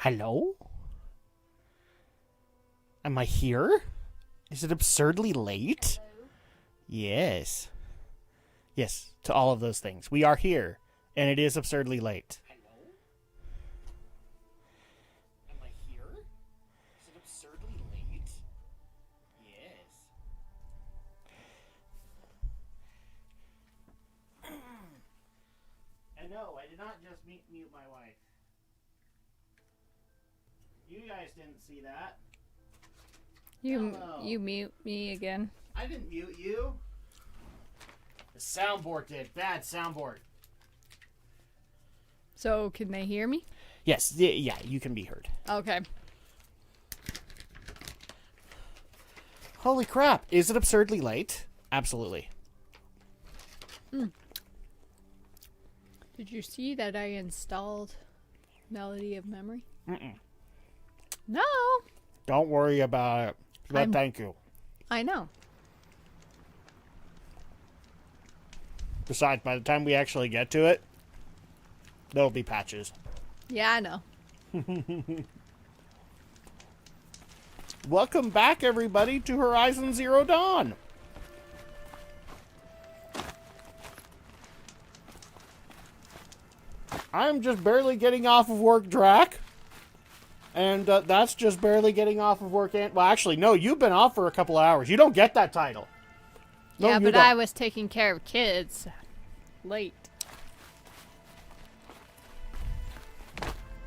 Hello? Am I here? Is it absurdly late? Hello? Yes. Yes, to all of those things. We are here, and it is absurdly late. Hello? Am I here? Is it absurdly late? Yes. And no, I did not just mute my wife. You guys didn't see that. Hello. You mute me again. I didn't mute you. The soundboard did. Bad soundboard. So can they hear me? Yes, yeah, you can be heard. Okay. Holy crap. Is it absurdly late? Absolutely. Did you see that I installed Melody of Memory? Mm-mm. No. Don't worry about it. But thank you. I know. Besides, by the time we actually get to it, there'll be patches. Yeah, I know. Welcome back, everybody, to Horizon Zero Dawn. I'm just barely getting off of work, Drak. And that's just barely getting off of work. Well, actually, no, you've been off for a couple of hours. You don't get that title. No, yeah, you but don't. I was taking care of kids. Late.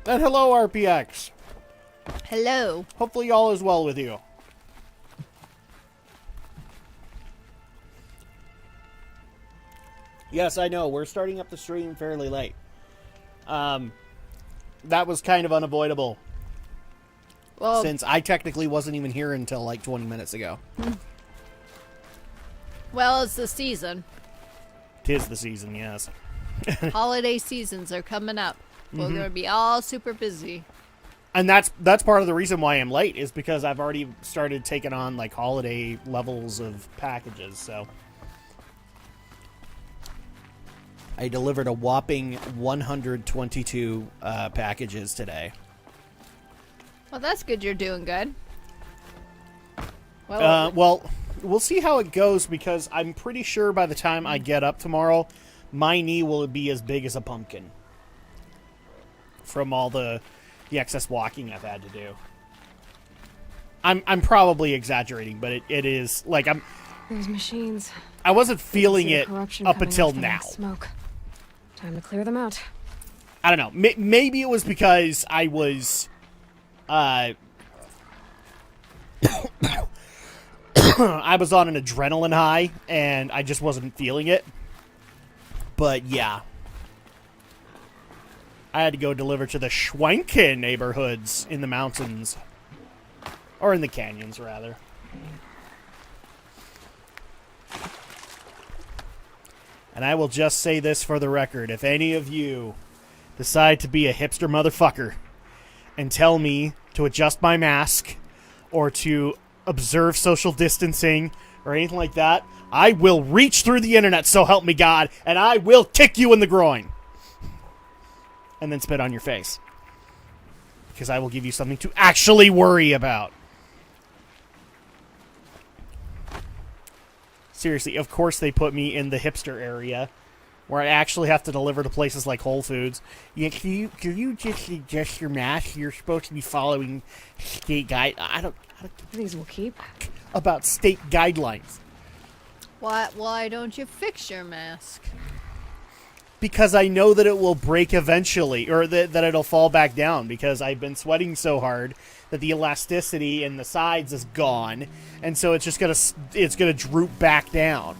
And hello, RPX. Hello. Hopefully all is well with you. Yes, I know. We're starting up the stream fairly late. That was kind of unavoidable. Well, Since I technically wasn't even here until like 20 minutes ago. well, it's the season. 'Tis the season, yes. Holiday seasons are coming up. We're going to be all super busy. And that's part of the reason why I'm late, is because I've already started taking on like holiday levels of packages, so. I delivered a whopping 122 packages today. Well, that's good you're doing good. Well, we'll see how it goes, because I'm pretty sure by the time I get up tomorrow, my knee will be as big as a pumpkin. From all the excess walking I've had to do. I'm probably exaggerating, but it is like Those machines. I wasn't feeling See the it corruption up coming until off them now. like smoke. Time to clear them out. I don't know. Maybe it was because I was I was on an adrenaline high and I just wasn't feeling it. But yeah. I had to go deliver to the Schwenken neighborhoods in the mountains. Or in the canyons, rather. And I will just say this for the record. If any of you decide to be a hipster motherfucker and tell me to adjust my mask or to observe social distancing or anything like that, I will reach through the internet, so help me God, and I will kick you in the groin. And then spit on your face. Because I will give you something to actually worry about. Seriously, of course they put me in the hipster area, where I actually have to deliver to places like Whole Foods. Yeah, can you just adjust your mask? You're supposed to be following state guide. I don't These will keep. about state guidelines. Why don't you fix your mask? Because I know that it will break eventually, or that it'll fall back down, because I've been sweating so hard that the elasticity in the sides is gone, and so it's just gonna droop back down.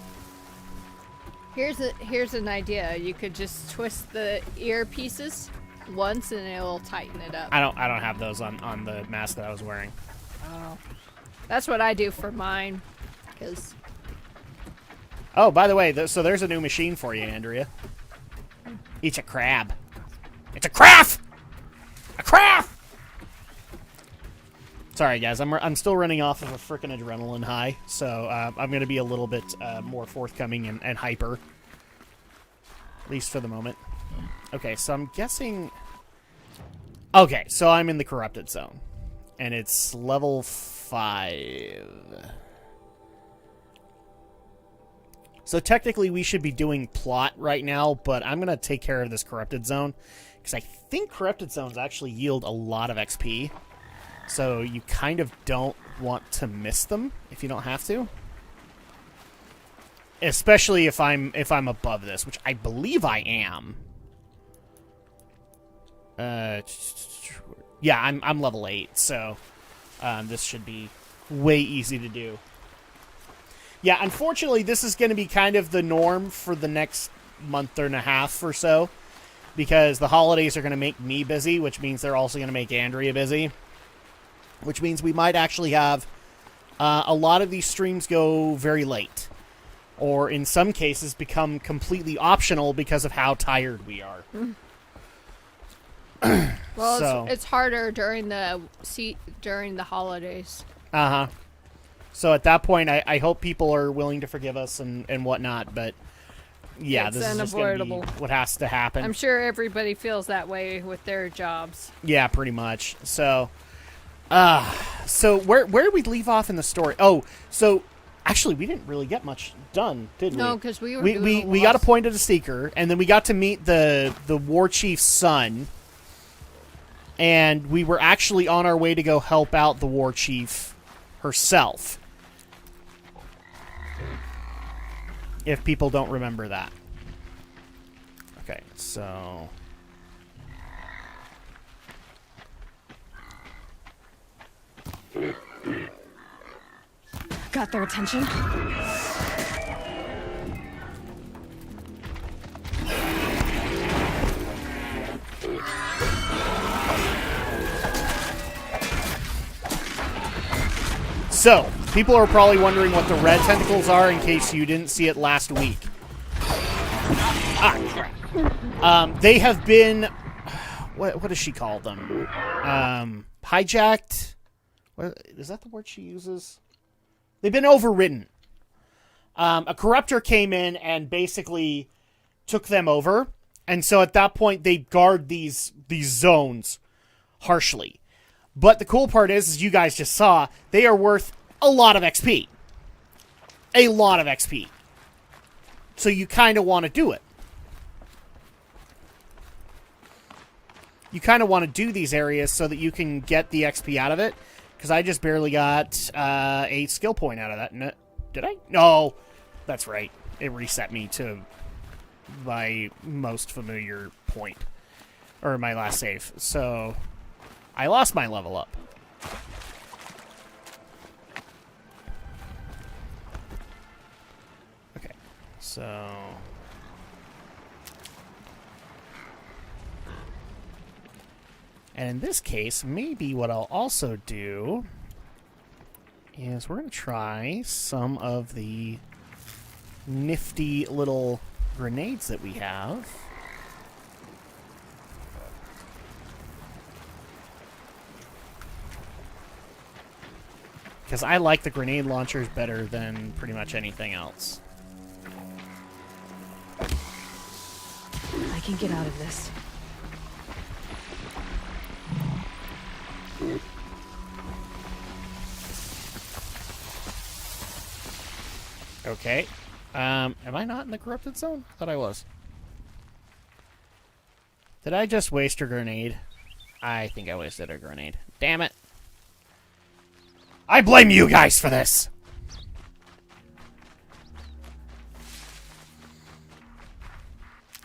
Here's an idea. You could just twist the earpieces once and it will tighten it up. I don't have those on the mask that I was wearing. Oh. That's what I do for mine. Cause Oh, by the way, so there's a new machine for you, Andrea. It's a crab. It's a craft! A craft! Sorry, guys. I'm still running off of a frickin' adrenaline high, so I'm going to be a little bit more forthcoming and hyper. At least for the moment. Okay, so I'm guessing Okay, so I'm in the corrupted zone. And it's level 5. So technically we should be doing plot right now, but I'm going to take care of this corrupted zone. Because I think corrupted zones actually yield a lot of XP. So you kind of don't want to miss them if you don't have to. Especially if I'm above this, which I believe I am. Yeah, I'm level 8, so this should be way easy to do. Yeah, unfortunately, this is going to be kind of the norm for the next month and a half or so, because the holidays are going to make me busy, which means they're also going to make Andrea busy, which means we might actually have a lot of these streams go very late, or in some cases become completely optional because of how tired we are. Well, So- it's harder during the holidays. Uh-huh. So at that point, I hope people are willing to forgive us and whatnot, but yeah, It's this is just going to be unavoidable. what has to happen. I'm sure everybody feels that way with their jobs. Yeah, pretty much. So, so where did we leave off in the story? Oh, so actually we didn't really get much done, did we? No, because we were we got appointed a seeker, and then we got to meet the war chief's son, and we were actually on our way to go help out the war chief herself. If people don't remember that. Okay, so Got their attention? So, people are probably wondering what the red tentacles are in case you didn't see it last week. Ah, crap. They have been... What does she call them? Hijacked? What, is that the word she uses? They've been overridden. A corruptor came in and basically took them over. And so at that point, they guard these zones harshly. But the cool part is, as you guys just saw, they are worth a lot of XP. A lot of XP. So you kind of want to do it. You kind of want to do these areas so that you can get the XP out of it. Because I just barely got a skill point out of that. No, did I? No. That's right. It reset me to my most familiar point. Or my last save. So I lost my level up. Okay. So... And in this case, maybe what I'll also do is we're going to try some of the nifty little grenades that we have. Because I like the grenade launchers better than pretty much anything else. I can get out of this. Okay. Am I not in the corrupted zone? I thought I was. Did I just waste a grenade? I think I wasted a grenade. Damn it. I blame you guys for this!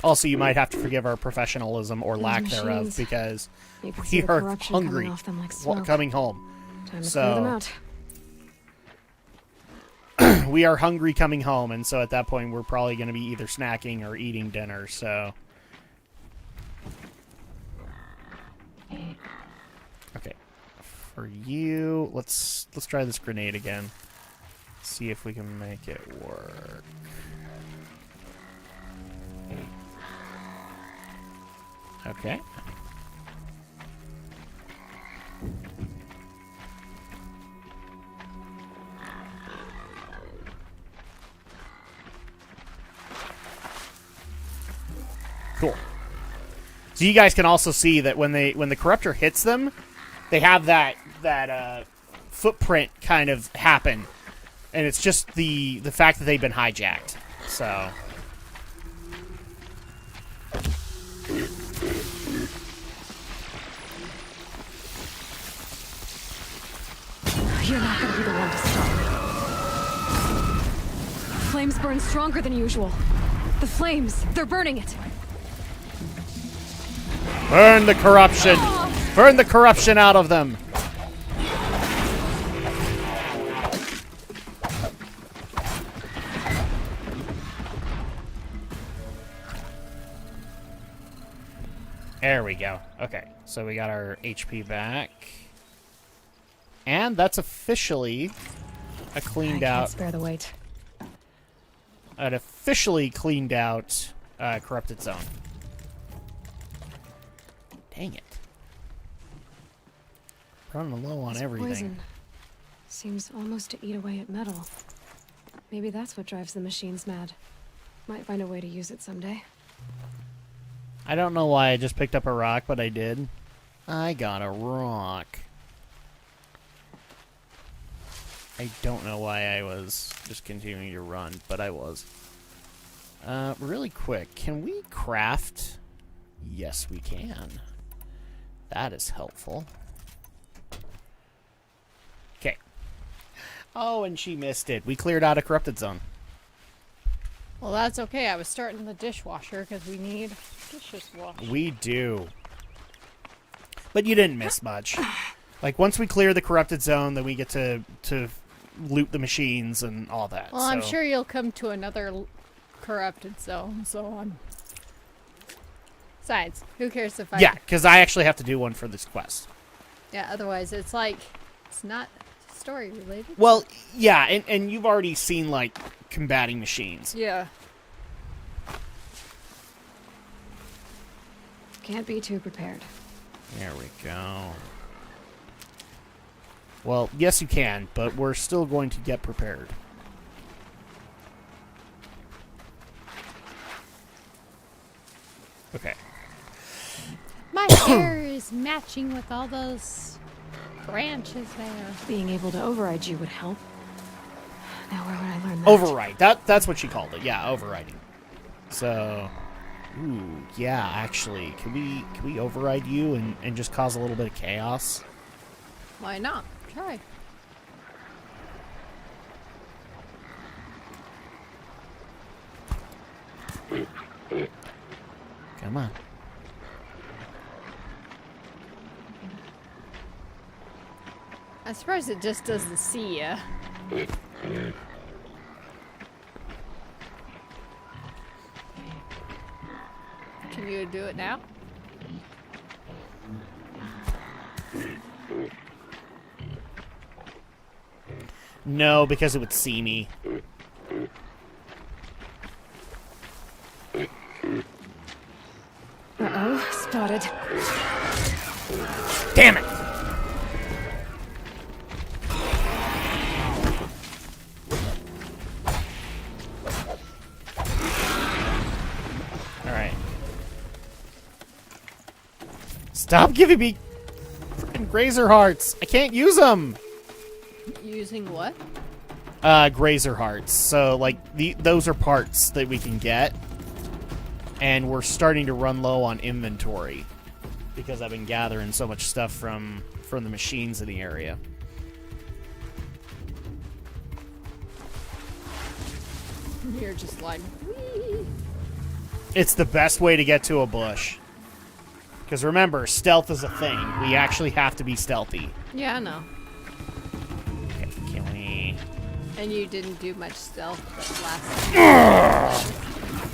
Also, you might have to forgive our professionalism or lack thereof, machines. because You can see we the are corruption hungry coming off them like smoke. coming home. Time to So- clear them out. We are hungry coming home, and so at that point we're probably going to be either snacking or eating dinner, so... Okay. For you, let's try this grenade again. See if we can make it work. Okay. Cool. So you guys can also see that when the corruptor hits them, they have that footprint kind of happen, and it's just the fact that they've been hijacked. So You're not gonna be the one to stop me. Flames burn stronger than usual. The flames, they're burning it. burn the corruption, burn the corruption out of them. There we go. Okay, so we got our HP back. And that's officially a cleaned I can't out, spare the weight. an officially cleaned out corrupted zone. Dang it. Running low on This everything. poison seems almost to eat away at metal. Maybe that's what drives the machines mad. Might find a way to use it someday. I don't know why I just picked up a rock, but I did. I got a rock. I don't know why I was just continuing to run, but I was. Really quick, can we craft? Yes, we can. That is helpful. Okay. Oh, and she missed it. We cleared out a corrupted zone. Well, that's okay. I was starting the dishwasher because we need dishes washed. We do. But you didn't miss much. Like, once we clear the corrupted zone, then we get to loot the machines and all that. Well, I'm sure you'll come to another corrupted zone, so on. Besides, who cares if I... Yeah, because I actually have to do one for this quest. Yeah, otherwise it's like, it's not story related. Well, yeah, and you've already seen, like, combating machines. Yeah. Can't be too prepared. There we go. Well, yes you can, but we're still going to get prepared. Okay. My hair is matching with all those branches there. Being able to override you would help. Now where would I learn that? Override. That's what she called it. Yeah, overriding. So, ooh, yeah, actually, can we override you and just cause a little bit of chaos? Why not? Try. Come on. I'm surprised it just doesn't see ya. Can you do it now? No, because it would see me. Uh-oh, spotted. Damn it! Alright. Stop giving me freaking grazer hearts! I can't use them! Using what? Grazer hearts. So, like, those are parts that we can get. And we're starting to run low on inventory. Because I've been gathering so much stuff from the machines in the area. You're just like, whee! It's the best way to get to a bush. Because remember, stealth is a thing. We actually have to be stealthy. Yeah, I know. Okay, can we... And you didn't do much stealth that last time.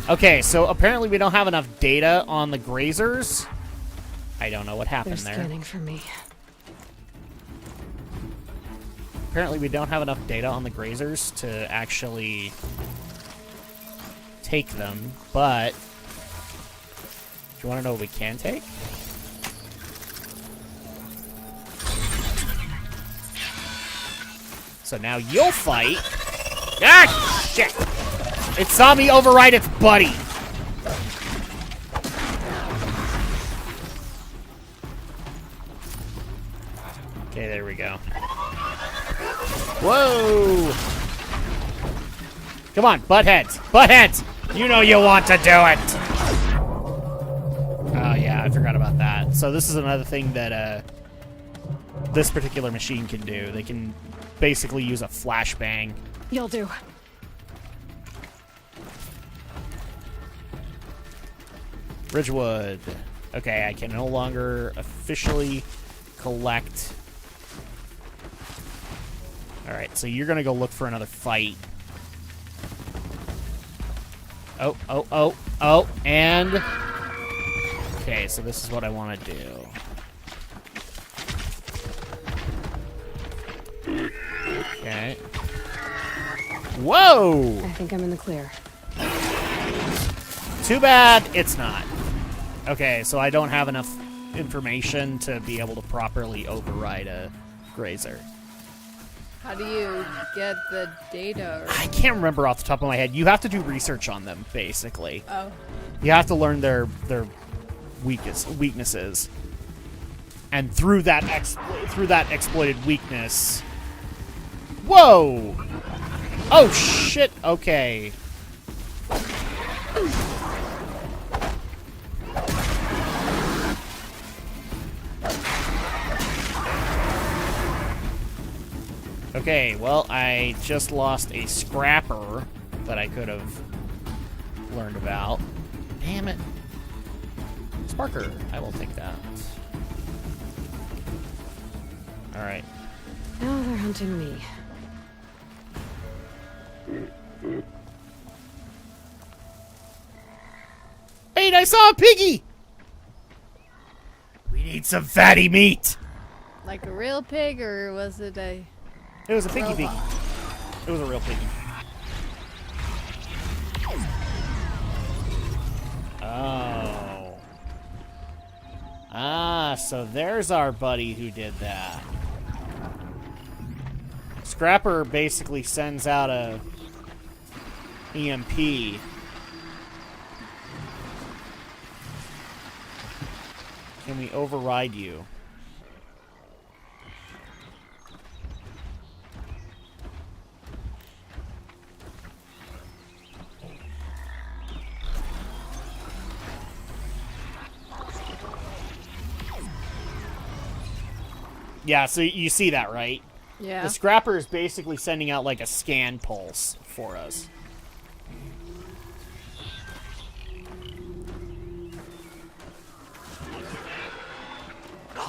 Okay, so apparently we don't have enough data on the grazers. I don't know what happened They're there. scanning for me. Apparently we don't have enough data on the grazers to actually take them, but... Do you want to know what we can take? So now you'll fight. Ah, shit! It saw me override its buddy. Okay, there we go. Whoa! Come on, buttheads! Buttheads! You know you want to do it! Oh, yeah, I forgot about that. So this is another thing that this particular machine can do. They can basically use a flashbang. You'll do. Ridgewood. Okay, I can no longer officially collect. Alright, so you're gonna go look for another fight. Oh, and... Okay, so this is what I want to do. Okay. Whoa! I think I'm in the clear. Too bad it's not. Okay, so I don't have enough information to be able to properly override a grazer. How do you get the data? I can't remember off the top of my head. You have to do research on them, basically. Oh. You have to learn their weaknesses. And through that exploited weakness... Whoa! Oh, shit! Okay. Okay, well, I just lost a scrapper that I could have learned about. Damn it. Sparker, I will take that. Alright. Now they're hunting me. Wait, I saw a piggy! We need some fatty meat! Like a real pig, or was it a... It was a piggy pig. robot? It was a real piggy. Oh. Ah, so there's our buddy who did that. Scrapper basically sends out a EMP. Can we override you? Yeah, so you see that, right? Yeah. The scrapper is basically sending out like a scan pulse for us. To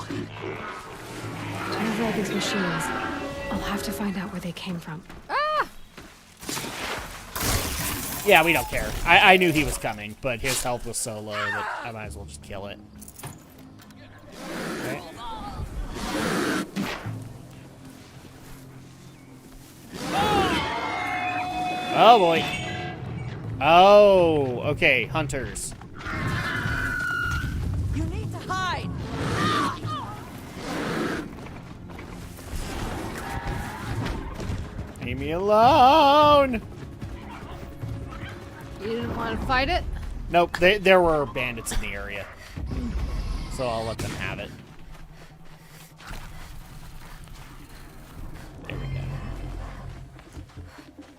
override these machines, I'll have to find out where they came from. Yeah, we don't care. I knew he was coming, but his health was so low that I might as well just kill it. Okay. Oh boy. Oh, okay, hunters. You need to hide. Leave me alone. You didn't want to fight it? Nope, there were bandits in the area. So I'll let them have it. There we go.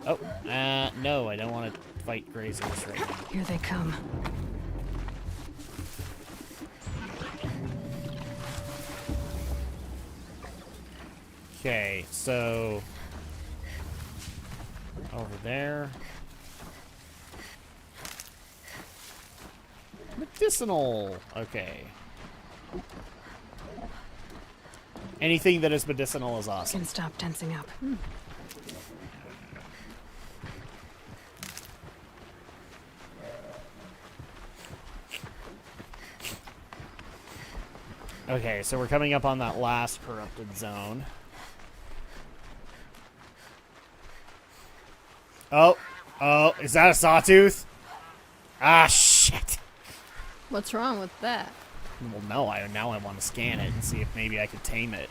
Oh, no, I don't want to fight grazers right now. Here they come. Okay, so... over there. Medicinal. Okay. Anything that is medicinal is awesome. Can stop tensing up. Okay, so we're coming up on that last corrupted zone. Oh, is that a sawtooth? Ah, shit. What's wrong with that? Well, no, now I want to scan it and see if maybe I could tame it.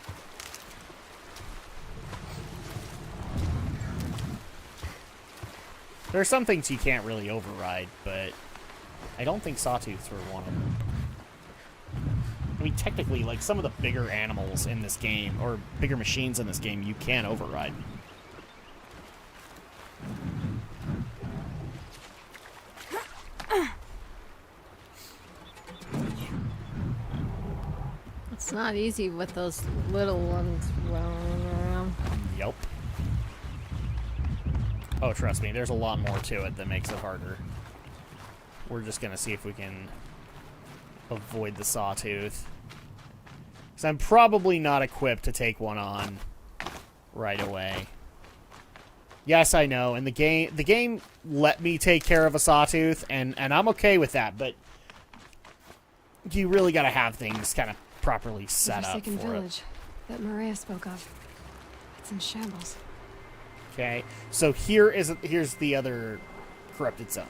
There are some things you can't really override, but I don't think sawtooths were one of them. I mean, technically, like, some of the bigger animals in this game, or bigger machines in this game, you can override. It's not easy with those little ones rolling around. Yep. Oh, trust me, there's a lot more to it that makes it harder. We're just gonna see if we can avoid the sawtooth. Because I'm probably not equipped to take one on right away. Yes, I know, and the game let me take care of a sawtooth, and I'm okay with that, but you really gotta have things kind of properly set up Forsaken for village that Maria spoke of. It's in shambles. it. Okay, so here's the other corrupted zone.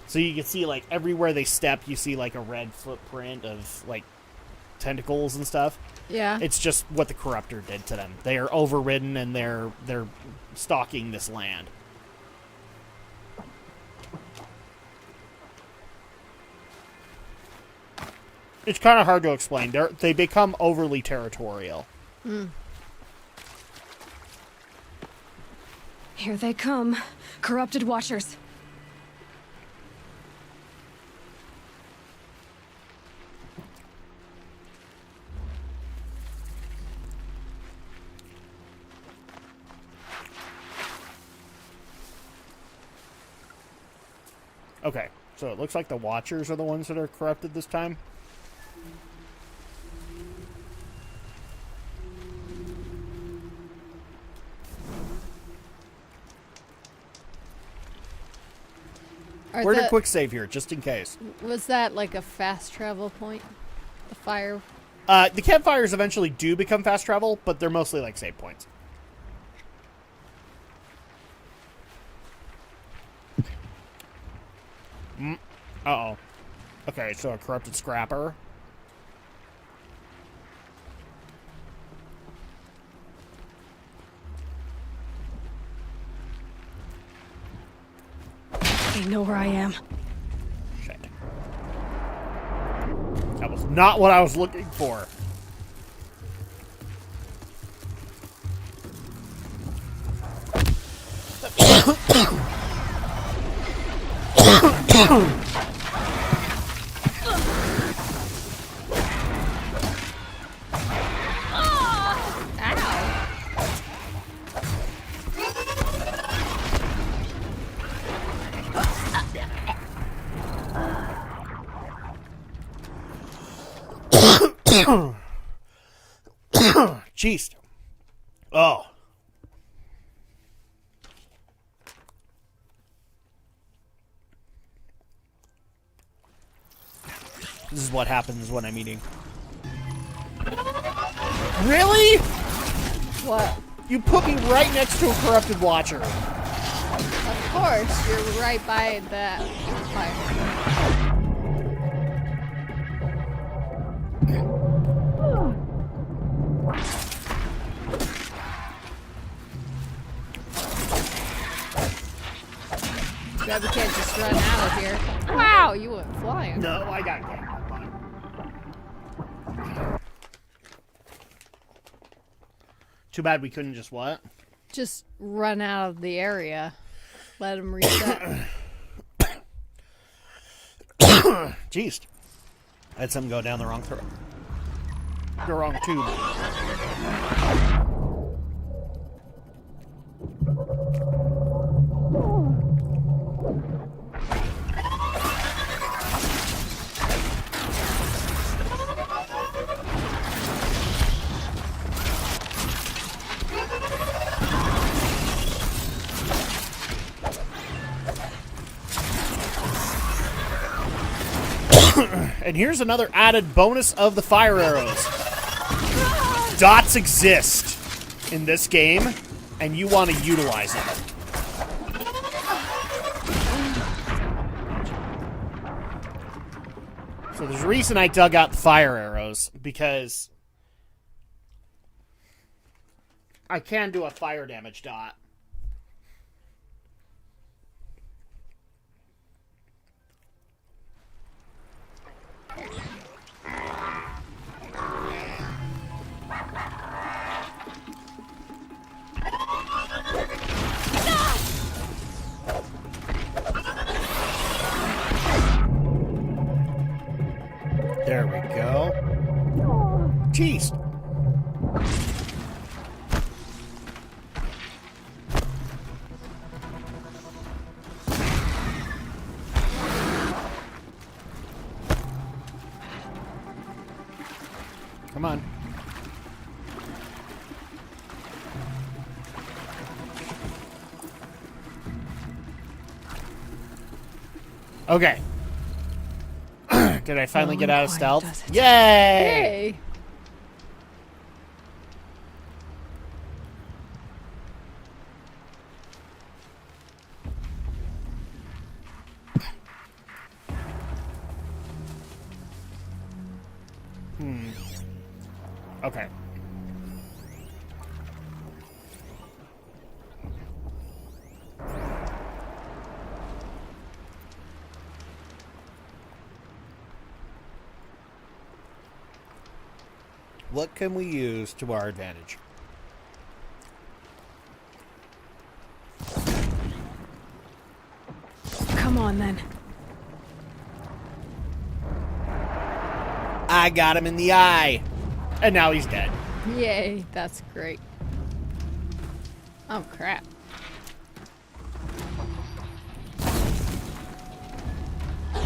So you can see, like, everywhere they step, you see, like, a red footprint of, like, tentacles and stuff. Yeah. It's just what the corruptor did to them. They are overridden, and they're stalking this land. It's kind of hard to explain. They become overly territorial. Here they come. Corrupted Watchers. Okay, so it looks like the Watchers are the ones that are corrupted this time. We're in a quick save here, just in case. Was that like a fast travel point? The fire? The campfires eventually do become fast travel, but they're mostly like save points. Uh-oh. Okay, so a corrupted scrapper. They know where I am. Shit. That was not what I was looking for. Jeez. Oh. This is what happens when I'm eating. Really? What? You put me right next to a corrupted Watcher. Of course, you're right by that fire. Grab, you can't just run out of here. Wow, you went flying. No, I got ganked. Too bad we couldn't just what? Just run out of the area. Let him reset. Jeez. I had something go down the wrong throat. The wrong tube. And here's another added bonus of the fire arrows. Dots exist in this game, and you want to utilize them. So there's a reason I dug out the fire arrows, because I can do a fire damage dot. There we go. Jeez. Come on. Okay. Did I finally get out of stealth? Yay! Hey. Okay. What can we use to our advantage? Come on, then. I got him in the eye. And now he's dead. Yay, that's great. Oh, crap.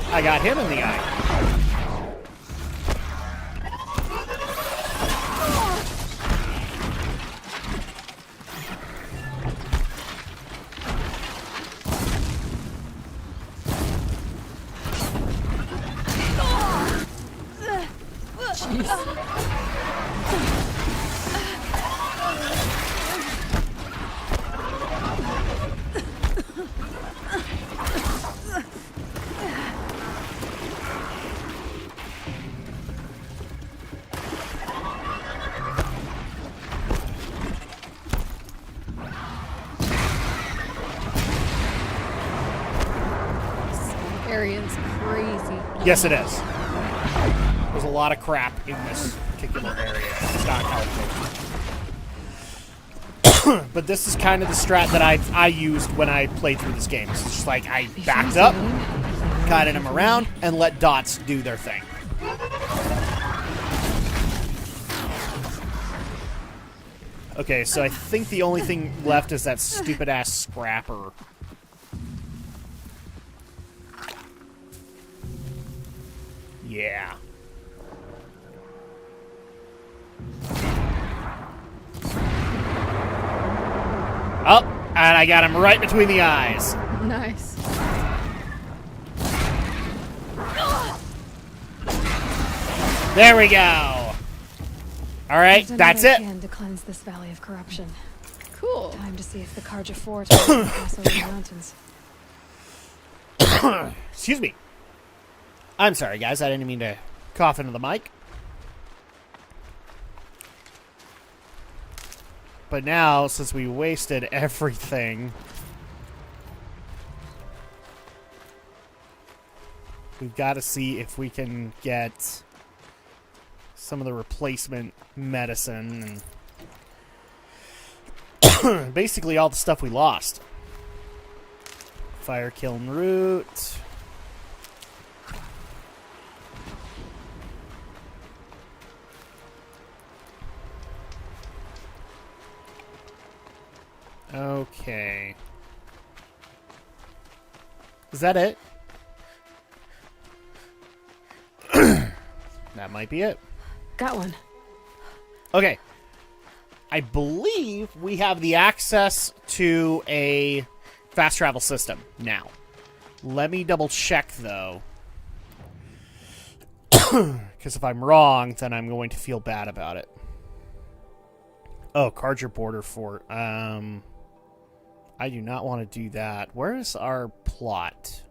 I got him in the eye. Arian's crazy. Yes, it is. There's a lot of crap in this particular area. It's not helpful. But this is kind of the strat that I used when I played through this game. It's just like I backed up, guided them around, and let dots do their thing. Okay, so I think the only thing left is that stupid-ass scrapper. Yeah. Oh, and I got him right between the eyes. Nice. There we go. All right, that's it. To cleanse this valley of corruption. Cool. Time to see if the Karja Fort can pass over the mountains. Excuse me. I'm sorry, guys. I didn't mean to cough into the mic. But now, since we wasted everything, we've got to see if we can get some of the replacement medicine and basically all the stuff we lost. Fire kiln root. Okay. Is that it? That might be it. Got one. Okay. I believe we have the access to a fast travel system now. Let me double check, though. Because if I'm wrong, then I'm going to feel bad about it. Oh, Karja Border Fort. I do not want to do that. Where is our plot?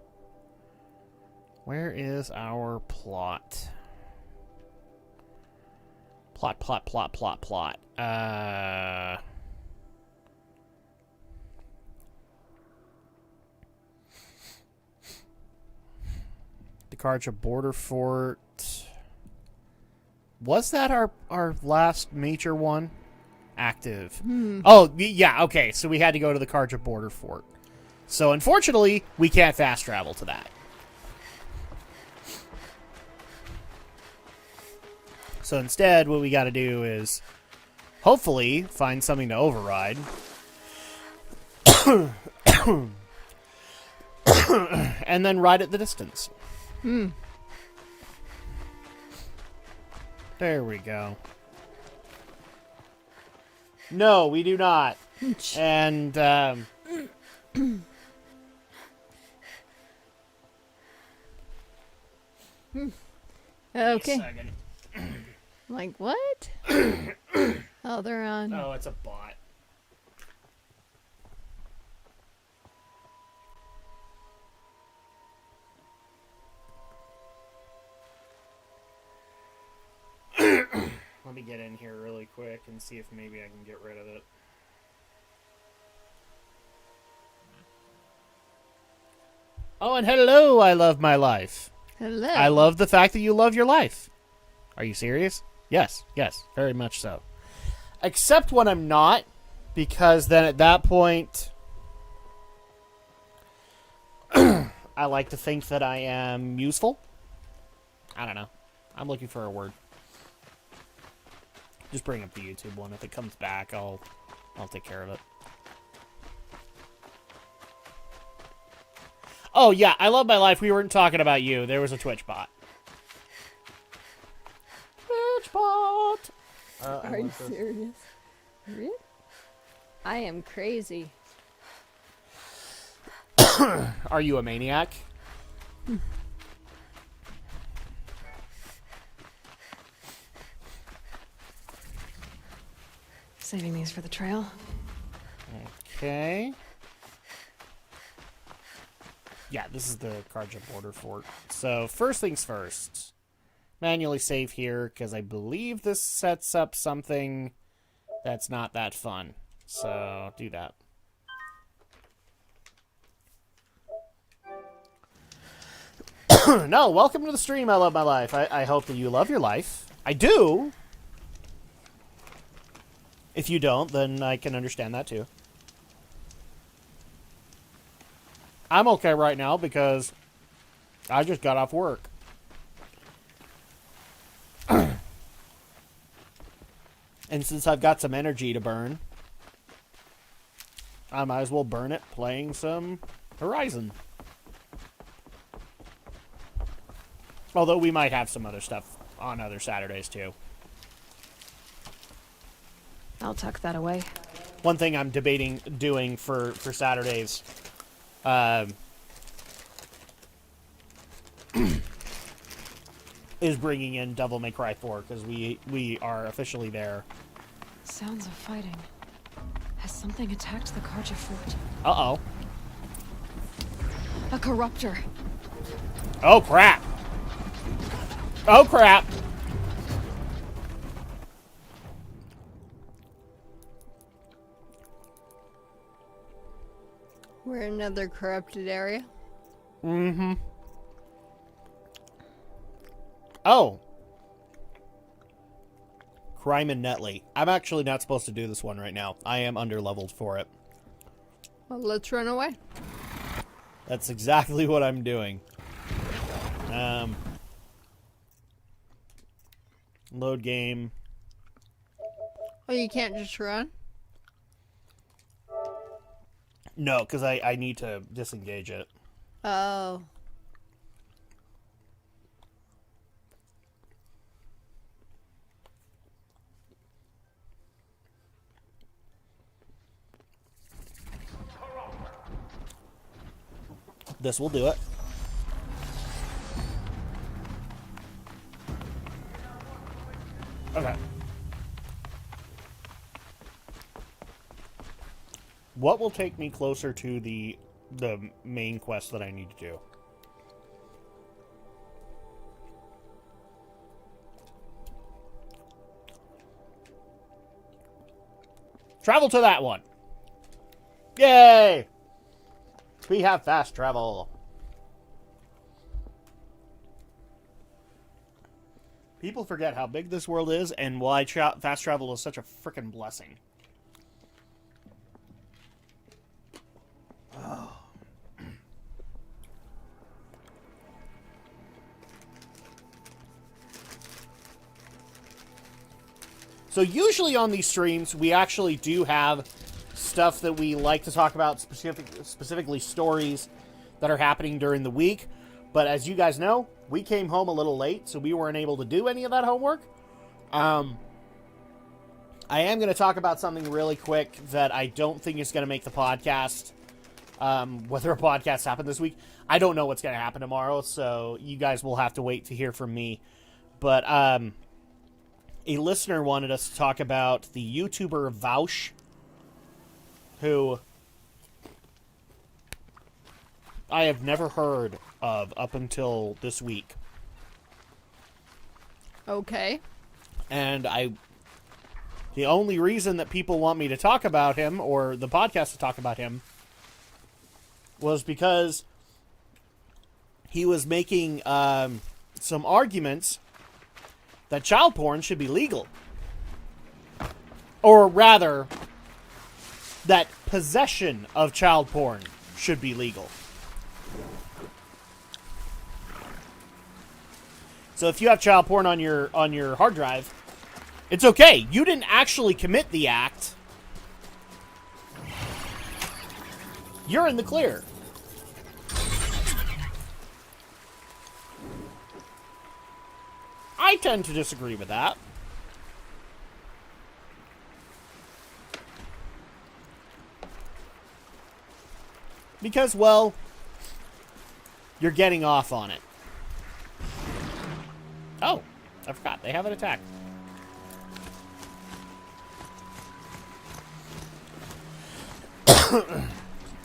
Where is our plot? Plot. The Karja Border Fort. Was that our last major one? Active. Oh, yeah, okay. So we had to go to the Karja Border Fort. So unfortunately, we can't fast travel to that. So instead, what we got to do is hopefully find something to override. And then ride at the distance. There we go. No, we do not. And, Okay. second. Like, what? Oh, they're on. Oh, it's a bot. Let me get in here really quick and see if maybe I can get rid of it. Oh, and hello, I love my life. Hello. I love the fact that you love your life. Are you serious? Yes, very much so. Except when I'm not, because then at that point, I like to think that I am useful. I don't know. I'm looking for a word. Just bring up the YouTube one. If it comes back, I'll take care of it. Oh, yeah, I love my life. We weren't talking about you. There was a Twitch bot. Twitch bot! Are you serious? Really? I am crazy. Are you a maniac? Saving these for the trail. Okay. Yeah, this is the Karja border fort. So, first things first. Manually save here, because I believe this sets up something that's not that fun. So, do that. No, welcome to the stream, I love my life. I hope that you love your life. I do. If you don't, then I can understand that too. I'm okay right now because I just got off work. And since I've got some energy to burn, I might as well burn it playing some Horizon. Although we might have some other stuff on other Saturdays too. I'll tuck that away. One thing I'm debating doing for Saturdays is bringing in Devil May Cry 4, because we are officially there. Sounds of fighting. Has something attacked the Karja fort? Uh-oh. A corruptor. Oh, crap. Oh, crap. We're in another corrupted area. Mm-hmm. Oh. Crime and Netley. I'm actually not supposed to do this one right now. I am underleveled for it. Well, let's run away. That's exactly what I'm doing. Load game. Oh, you can't just run? No, because I need to disengage it. Oh. This will do it. Okay. What will take me closer to the main quest that I need to do? Travel to that one. Yay! We have fast travel. People forget how big this world is and why fast travel is such a frickin' blessing. Oh. So usually on these streams, we actually do have stuff that we like to talk about, specifically stories that are happening during the week. But as you guys know, we came home a little late, so we weren't able to do any of that homework. I am going to talk about something really quick that I don't think is going to make the podcast. Whether a podcast happened this week, I don't know what's going to happen tomorrow, so you guys will have to wait to hear from me. But a listener wanted us to talk about the YouTuber Vaush, who I have never heard of up until this week. Okay. And the only reason that people want me to talk about him, or the podcast to talk about him, was because he was making some arguments that child porn should be legal. Or rather, that possession of child porn should be legal. So if you have child porn on your hard drive, it's okay. You didn't actually commit the act. You're in the clear. I tend to disagree with that. Because, well, you're getting off on it. Oh, I forgot. They have an attack.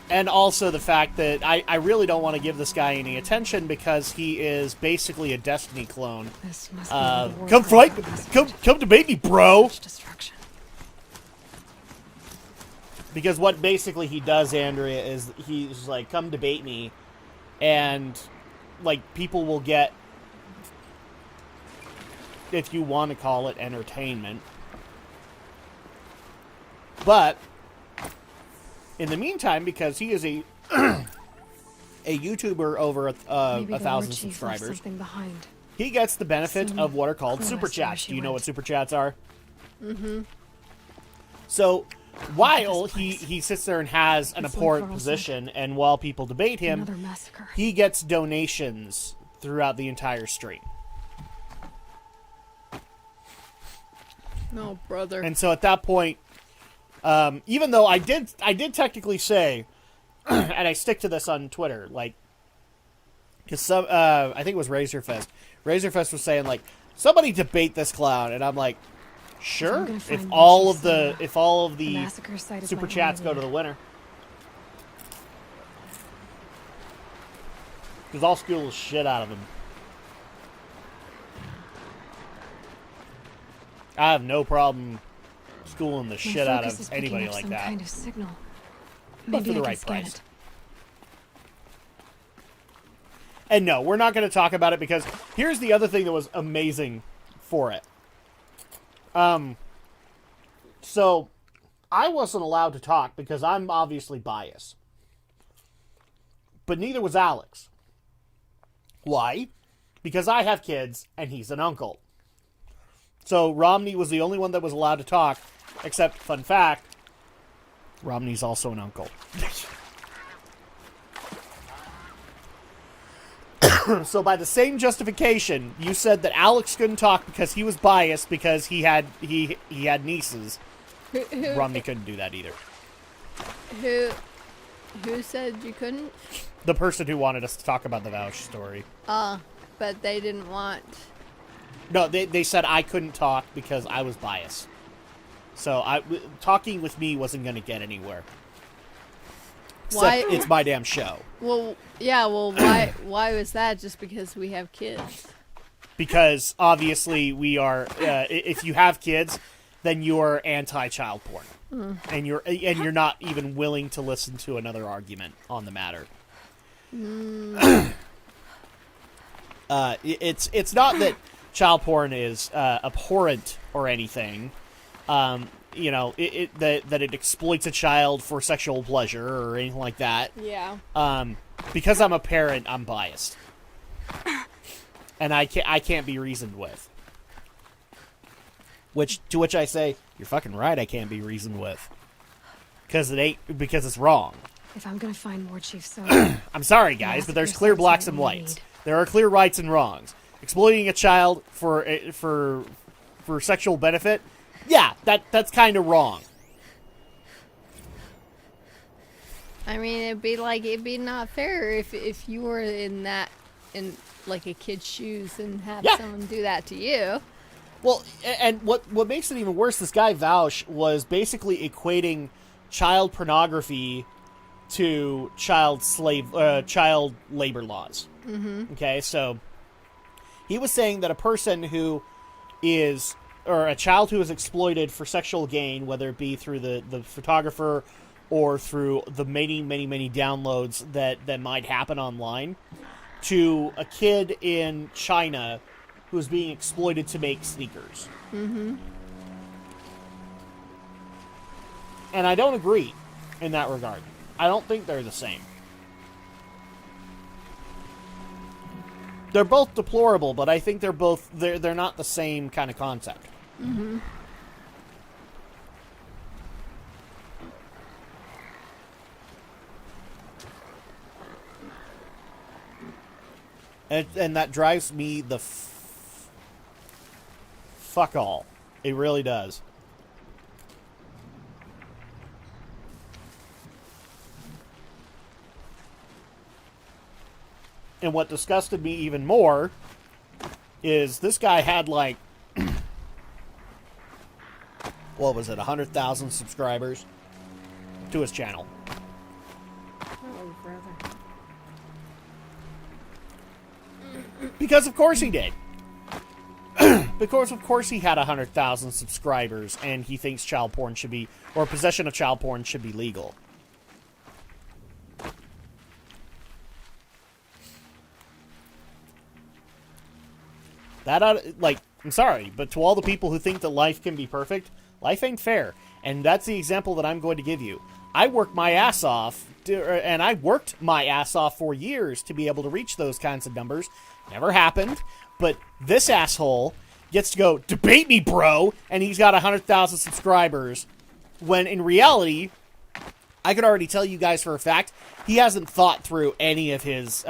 And also the fact that I really don't want to give this guy any attention because he is basically a Destiny clone. This must be another war Come cry fight! for message. Come debate me, bro! Destruction. Because what basically he does, Andrea, is he's like, come debate me, and like people will get, if you want to call it, entertainment. But in the meantime, because he is a a YouTuber over Maybe the 1,000 war chief left subscribers, something behind. he gets the benefit Some of what are called clue super as to where chats. she Do you know went. what super chats are? Mm-hmm. So while he sits there and has an It's like abhorrent Carlson. position, and while people debate him, Another massacre. he gets donations throughout the entire stream. No, brother. And so at that point, even though I did technically say, and I stick to this on Twitter, like, because some, I think it was Razorfest. Razorfest was saying like, somebody debate this clown, and I'm like, sure. I'm gonna find If all what of she the said. the massacre site is super my chats only go to the lead. winner, because I'll school the shit out of him. I have no problem schooling the My shit out focus is of picking anybody up like some that. kind of signal. But Maybe for the I right can scan price. it. And no, we're not going to talk about it because here's the other thing that was amazing for it. So I wasn't allowed to talk because I'm obviously biased. But neither was Alex. Why? Because I have kids and he's an uncle. So Romney was the only one that was allowed to talk, except, fun fact, Romney's also an uncle. So by the same justification, you said that Alex couldn't talk because he was biased because he had nieces. Romney couldn't do that either. Who said you couldn't? The person who wanted us to talk about the Vouch story. But they didn't want. No, they said I couldn't talk because I was biased. So talking with me wasn't going to get anywhere. Why? Except it's my damn show. Well, yeah. Well, why? Why was that? Just because we have kids? Because obviously we are. If you have kids, then you're anti-child porn, and you're not even willing to listen to another argument on the matter. It's not that child porn is abhorrent or anything. You know, that it exploits a child for sexual pleasure or anything like that. Yeah. Because I'm a parent, I'm biased, and I can't be reasoned with. To which I say, you're fucking right, I can't be reasoned with. Because it's wrong. If I'm gonna find more Chief So, I'm sorry, guys, but there's clear blacks and whites. There are clear rights and wrongs. Exploiting a child for sexual benefit, yeah, that's kind of wrong. I mean, it'd be not fair if you were in like a kid's shoes and had someone do that to you. Well, and what makes it even worse, this guy Vaush was basically equating child pornography to child labor laws. Mm-hmm. Okay, so he was saying that a person who is, or a child who is exploited for sexual gain, whether it be through the photographer or through the many, many, many downloads that might happen online, to a kid in China who's being exploited to make sneakers. Mm-hmm. And I don't agree in that regard. I don't think they're the same. They're both deplorable, but I think they're not the same kind of concept. Mm-hmm. And that drives me the fuck all. It really does. And what disgusted me even more is this guy had like, what was it, 100,000 subscribers to his channel. Oh, brother. Because of course he did. Because of course he had 100,000 subscribers and he thinks child porn should be, or possession of child porn should be legal. I'm sorry, but to all the people who think that life can be perfect, life ain't fair. And that's the example that I'm going to give you. I worked my ass off, and I worked my ass off for years to be able to reach those kinds of numbers. Never happened, but this asshole gets to go, debate me, bro, and he's got 100,000 subscribers, when in reality, I could already tell you guys for a fact, he hasn't thought through any of his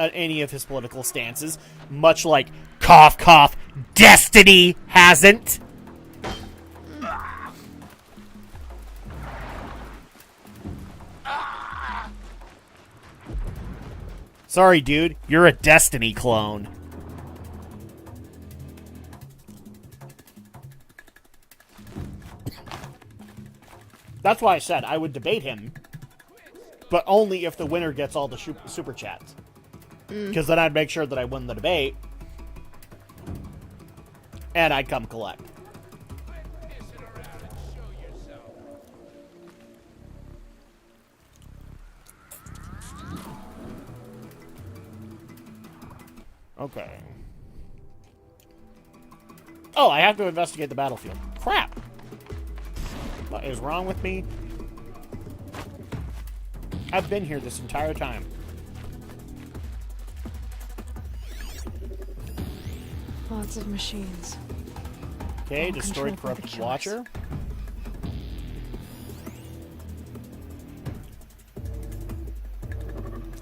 political stances, much like cough cough Destiny hasn't. Sorry, dude, you're a Destiny clone. That's why I said I would debate him, but only if the winner gets all the super chats. Because then I'd make sure that I win the debate, and I'd come collect. Okay. Oh, I have to investigate the battlefield. Crap! What is wrong with me? I've been here this entire time. Lots of machines. Okay, All destroyed controlled by the corrupted killers. watcher.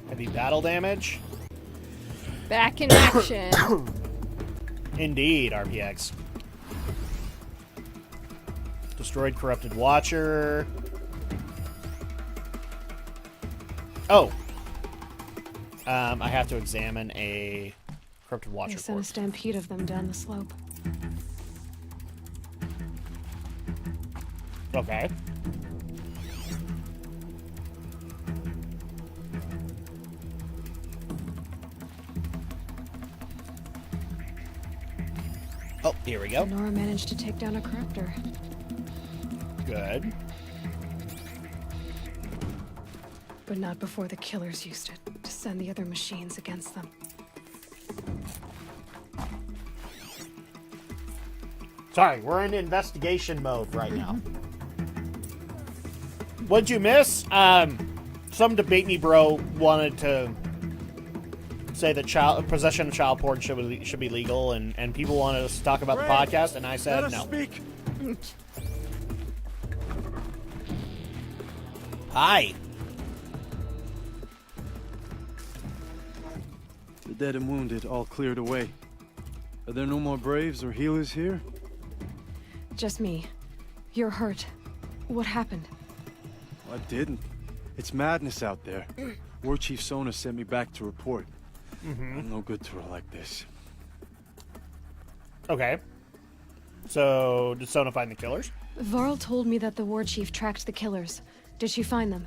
Heavy battle damage. Back in action. Indeed, RPX. Destroyed corrupted watcher. Oh. I have to examine a corrupted They watcher sent a corpse. stampede of them down the slope. Okay. Oh, here we go. Nora managed to take down a corruptor. Good. But not before the killers used it to send the other machines against them. Sorry, we're in investigation mode right now. What'd you miss? Some debate me bro wanted to say that possession of child porn should be legal, and people wanted us to talk about the podcast, and I said no. Speak. Hi. The dead and wounded all cleared away. Are there no more braves or healers here? Just me. You're hurt. What happened? I didn't. It's madness out there. War Chief Sona sent me back to report. I'm no good to her like this. Okay. So, did Sona find the killers? Varl told me that the war chief tracked the killers. Did she find them?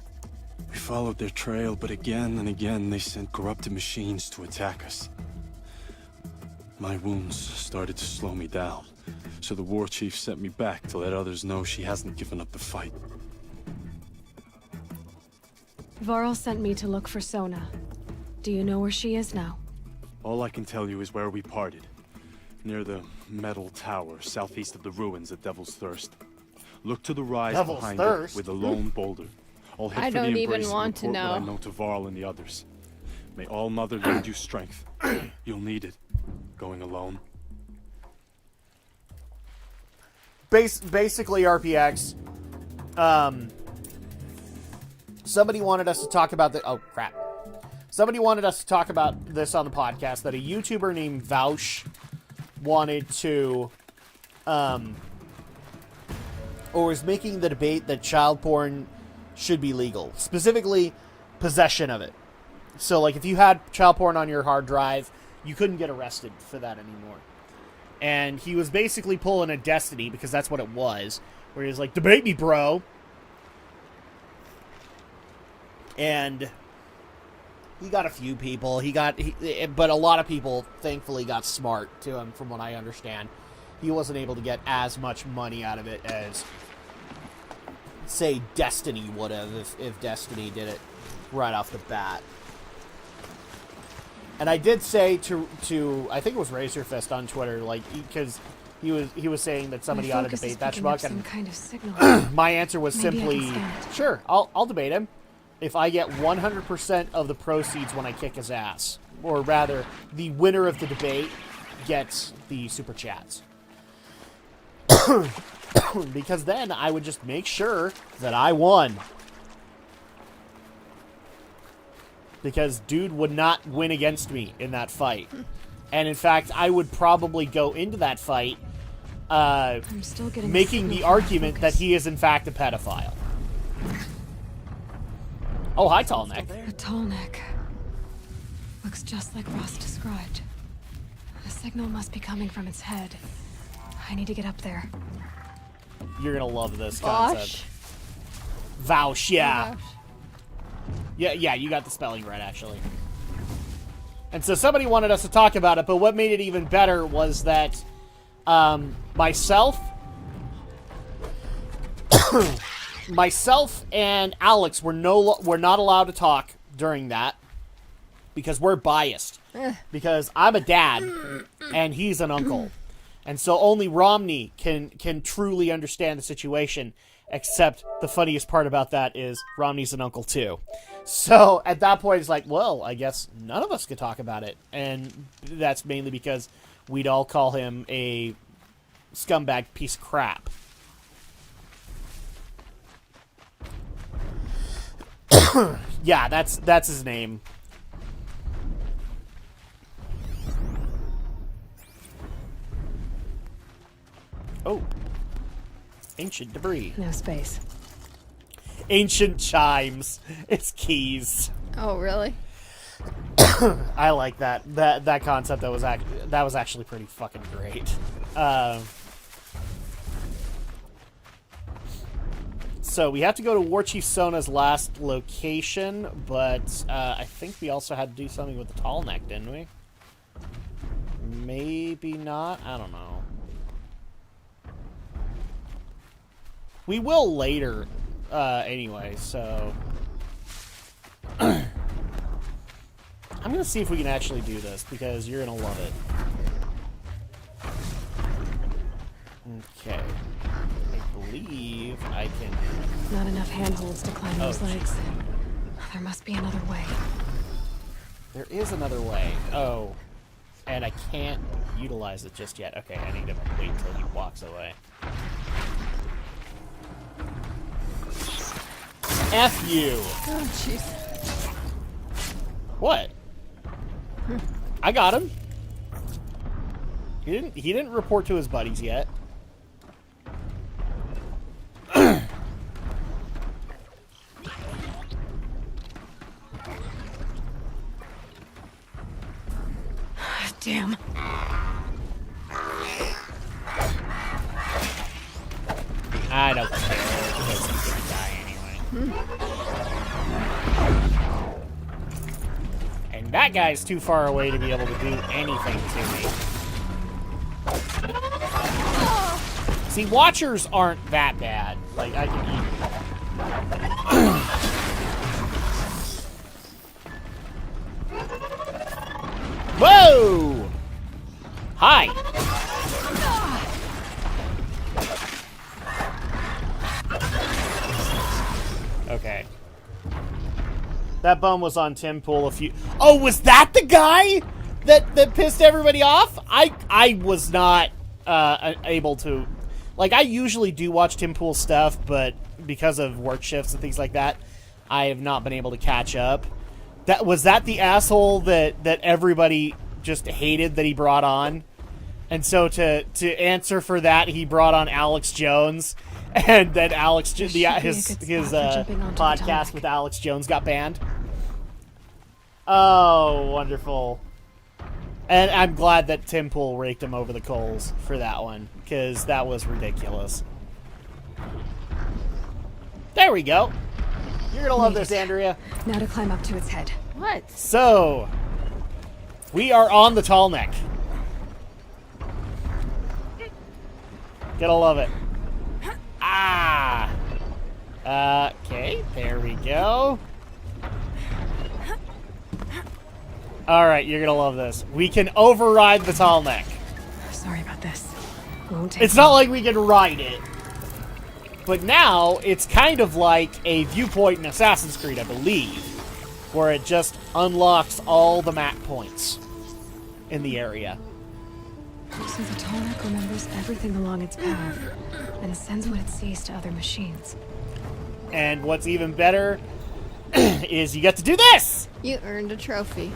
We followed their trail, but again and again they sent corrupted machines to attack us. My wounds started to slow me down, so the war chief sent me back to let others know she hasn't given up the fight. Varl sent me to look for Sona. Do you know where she is now? All I can tell you is where we parted. Near the metal tower, southeast of the ruins at Devil's Thirst. Look to the rise Devil's behind Thirst? it with a lone boulder. I'll head I for the don't even embrace and want to report what I know. know to Varl and the others. May All Mother lend you strength. You'll need it. Going alone. Basically, RPX. Somebody wanted us to talk about the. Oh crap! Somebody wanted us to talk about this on the podcast. That a YouTuber named Vaush wanted to, or was making the debate that child porn should be legal, specifically possession of it. So, like, if you had child porn on your hard drive, you couldn't get arrested for that anymore. And he was basically pulling a Destiny, because that's what it was, where he was like, debate me, bro. And he got a few people. But a lot of people, thankfully, got smart to him, from what I understand. He wasn't able to get as much money out of it as, say, Destiny would have if Destiny did it right off the bat. And I did say to I think it was Razorfist on Twitter, like, because he was saying that somebody ought to debate that schmuck, and kind of signal. my answer was Maybe I simply, can stand it. sure, I'll debate him if I get 100% of the proceeds when I kick his ass, or rather, the winner of the debate gets the super chats. Because then I would just make sure that I won. Because dude would not win against me in that fight. And in fact, I would probably go into that fight I'm still getting a making signal the from my argument that focus. he is in fact a pedophile. Oh, hi, Tall Neck. The tall neck. Looks just like Ross described. The signal must be coming from its head. I need to get up there. You're gonna love this concept. Bosh. Vaush, yeah. Gosh. Yeah, you got the spelling right, actually. And so somebody wanted us to talk about it, but what made it even better was that myself and Alex were not allowed to talk during that because we're biased. Because I'm a dad and he's an uncle. And so only Romney can truly understand the situation, except the funniest part about that is Romney's an uncle too. So at that point, it's like, well, I guess none of us could talk about it. And that's mainly because we'd all call him a scumbag piece of crap. Yeah, that's his name. Oh. Ancient debris. No space. Ancient chimes. It's keys. Oh, really? I like that concept. That was actually pretty fucking great. So we have to go to War Chief Sona's last location, but I think we also had to do something with the Tall Neck, didn't we? Maybe not. I don't know. We will later, anyway, so... I'm gonna see if we can actually do this, because you're gonna love it. Okay. I believe I can... Not enough handholds to climb those Oh, legs. There must be another way. There is another way. Oh. And I can't utilize it just yet. Okay, I need to wait until he walks away. F you. Oh, jeez. What? I got him. He didn't report to his buddies yet. Damn. I don't care because he's gonna die anyway. And that guy's too far away to be able to do anything to me. See, Watchers aren't that bad. Like, I can eat. Whoa! Hi! Okay. That bum was on Tim Pool a few... Oh, was that the guy that pissed everybody off? I was not able to... Like, I usually do watch Tim Pool stuff, but because of work shifts and things like that, I have not been able to catch up. Was that the asshole that everybody just hated that he brought on? And so to answer for that, he brought on Alex Jones, and then his podcast with Alex Jones got banned. Oh, wonderful! And I'm glad that Tim Pool raked him over the coals for that one, because that was ridiculous. There we go. You're gonna love this, Andrea. Now to climb up to its head. What? So, we are on the tall neck. Gotta love it. Ah! Okay, there we go. Alright, you're gonna love this. We can override the tall neck. Sorry about this. Won't take It's not like we can ride it. But now, it's kind of like a viewpoint in Assassin's Creed, I believe, where it just unlocks all the map points in the area. So the tall neck remembers everything along its path and sends what it sees to other machines. And what's even better is you get to do this! You earned a trophy.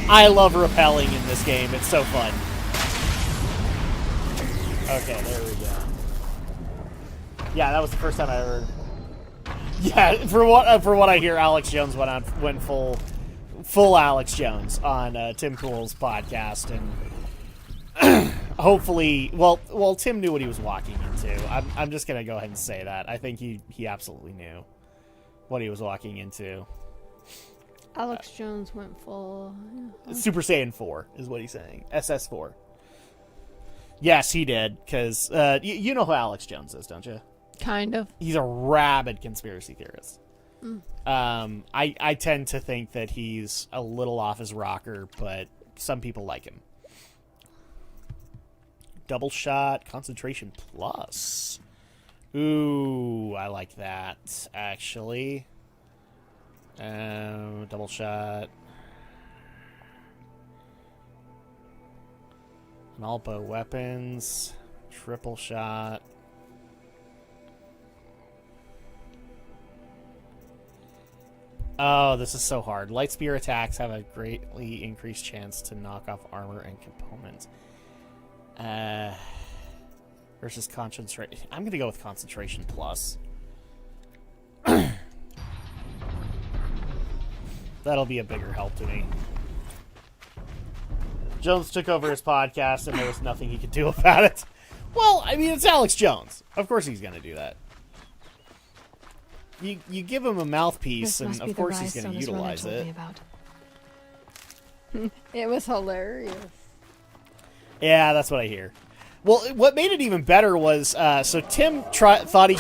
I love rappelling in this game. It's so fun. Okay, there we go. Yeah, that was the first time I ever... Yeah, for what I hear, Alex Jones went full Alex Jones on Tim Pool's podcast, and hopefully, well, Tim knew what he was walking into. I'm just gonna go ahead and say that. I think he absolutely knew what he was walking into. Alex Jones went full. Super Saiyan 4 is what he's saying. SS4. Yes, he did, because you know who Alex Jones is, don't you? Kind of. He's a rabid conspiracy theorist. I tend to think that he's a little off his rocker, but some people like him. Double shot, concentration plus. Ooh, I like that, actually. Double shot. And all bow weapons. Triple shot. Oh, this is so hard. Light spear attacks have a greatly increased chance to knock off armor and components. Versus concentration. I'm going to go with concentration plus. That'll be a bigger help to me. Jones took over his podcast, and there was nothing he could do about it. Well, I mean, it's Alex Jones. Of course he's going to do that. You give him a mouthpiece, and of course he's going to utilize it. It was hilarious. Yeah, that's what I hear. Well, what made it even better was so Tim thought he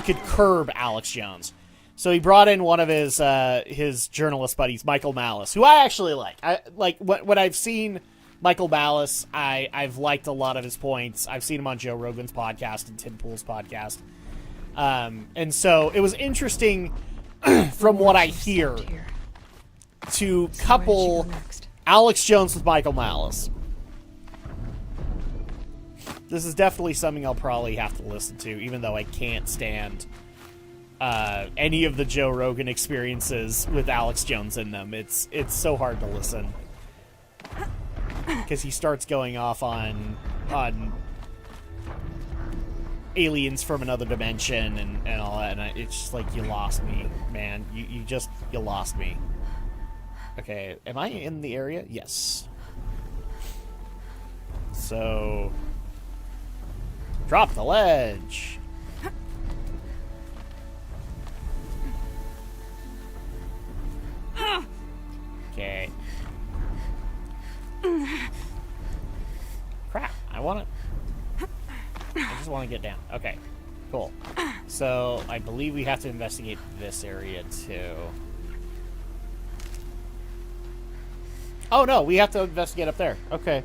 could curb Alex Jones, so he brought in one of his journalist buddies, Michael Malice, who I actually like. I like when I've seen Michael Malice, I've liked a lot of his points. I've seen him on Joe Rogan's podcast and Tim Pool's podcast. And so it was interesting from what I hear to couple Alex Jones with Michael Malice. This is definitely something I'll probably have to listen to, even though I can't stand any of the Joe Rogan experiences with Alex Jones in them. It's so hard to listen because he starts going off on aliens from another dimension and all that, and it's just like, you lost me, man. You lost me. Okay, am I in the area? Yes. So, drop the ledge. Okay. Crap, I just want to get down. Okay, cool. So, I believe we have to investigate this area, too. Oh, no, we have to investigate up there. Okay.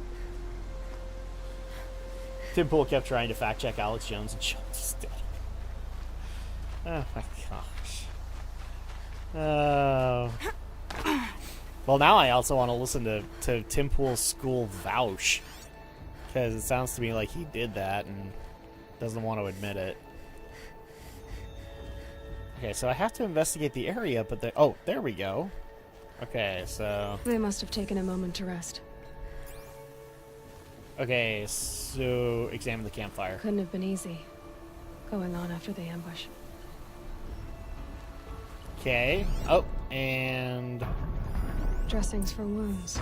Tim Pool kept trying to fact-check Alex Jones, and Jones is dead. Oh, my gosh. Oh. Well, now I also want to listen to Tim Pool's school vouch. Because it sounds to me like he did that and doesn't want to admit it. Okay, so I have to investigate the area, but oh, there we go. Okay, so... They must have taken a moment to rest. Okay, so examine the campfire. Couldn't have been easy. Going on after the ambush. Okay. Oh, and... Dressings for wounds.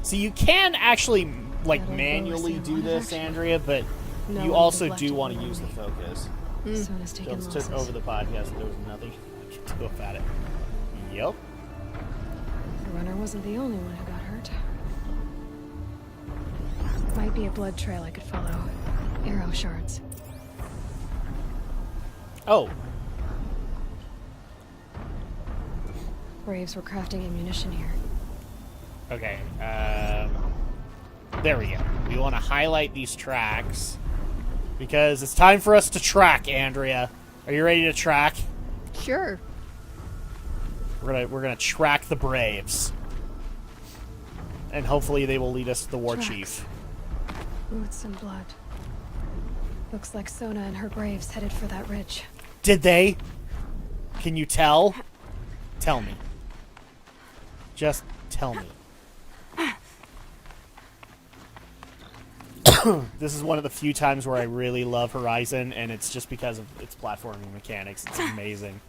So you can actually, like, That'll manually go do this, action. Andrea, but No you one also was do left want to alone. use the focus. Sona's taken Jones losses. took over the podcast and there was nothing you could do about it. Yep. The runner wasn't the only one who got hurt. Might be a blood trail I could follow. Arrow shards. Oh, Braves were crafting ammunition here. okay. There we go. We want to highlight these tracks because it's time for us to track, Andrea. Are you ready to track? Sure. We're gonna track the Braves, and hopefully they will lead us to the war Tracks. chief. Boots and blood. Looks like Sona and her Braves headed for that ridge. Did they? Can you tell? Tell me. Just tell me. This is one of the few times where I really love Horizon, and it's just because of its platforming mechanics. It's amazing.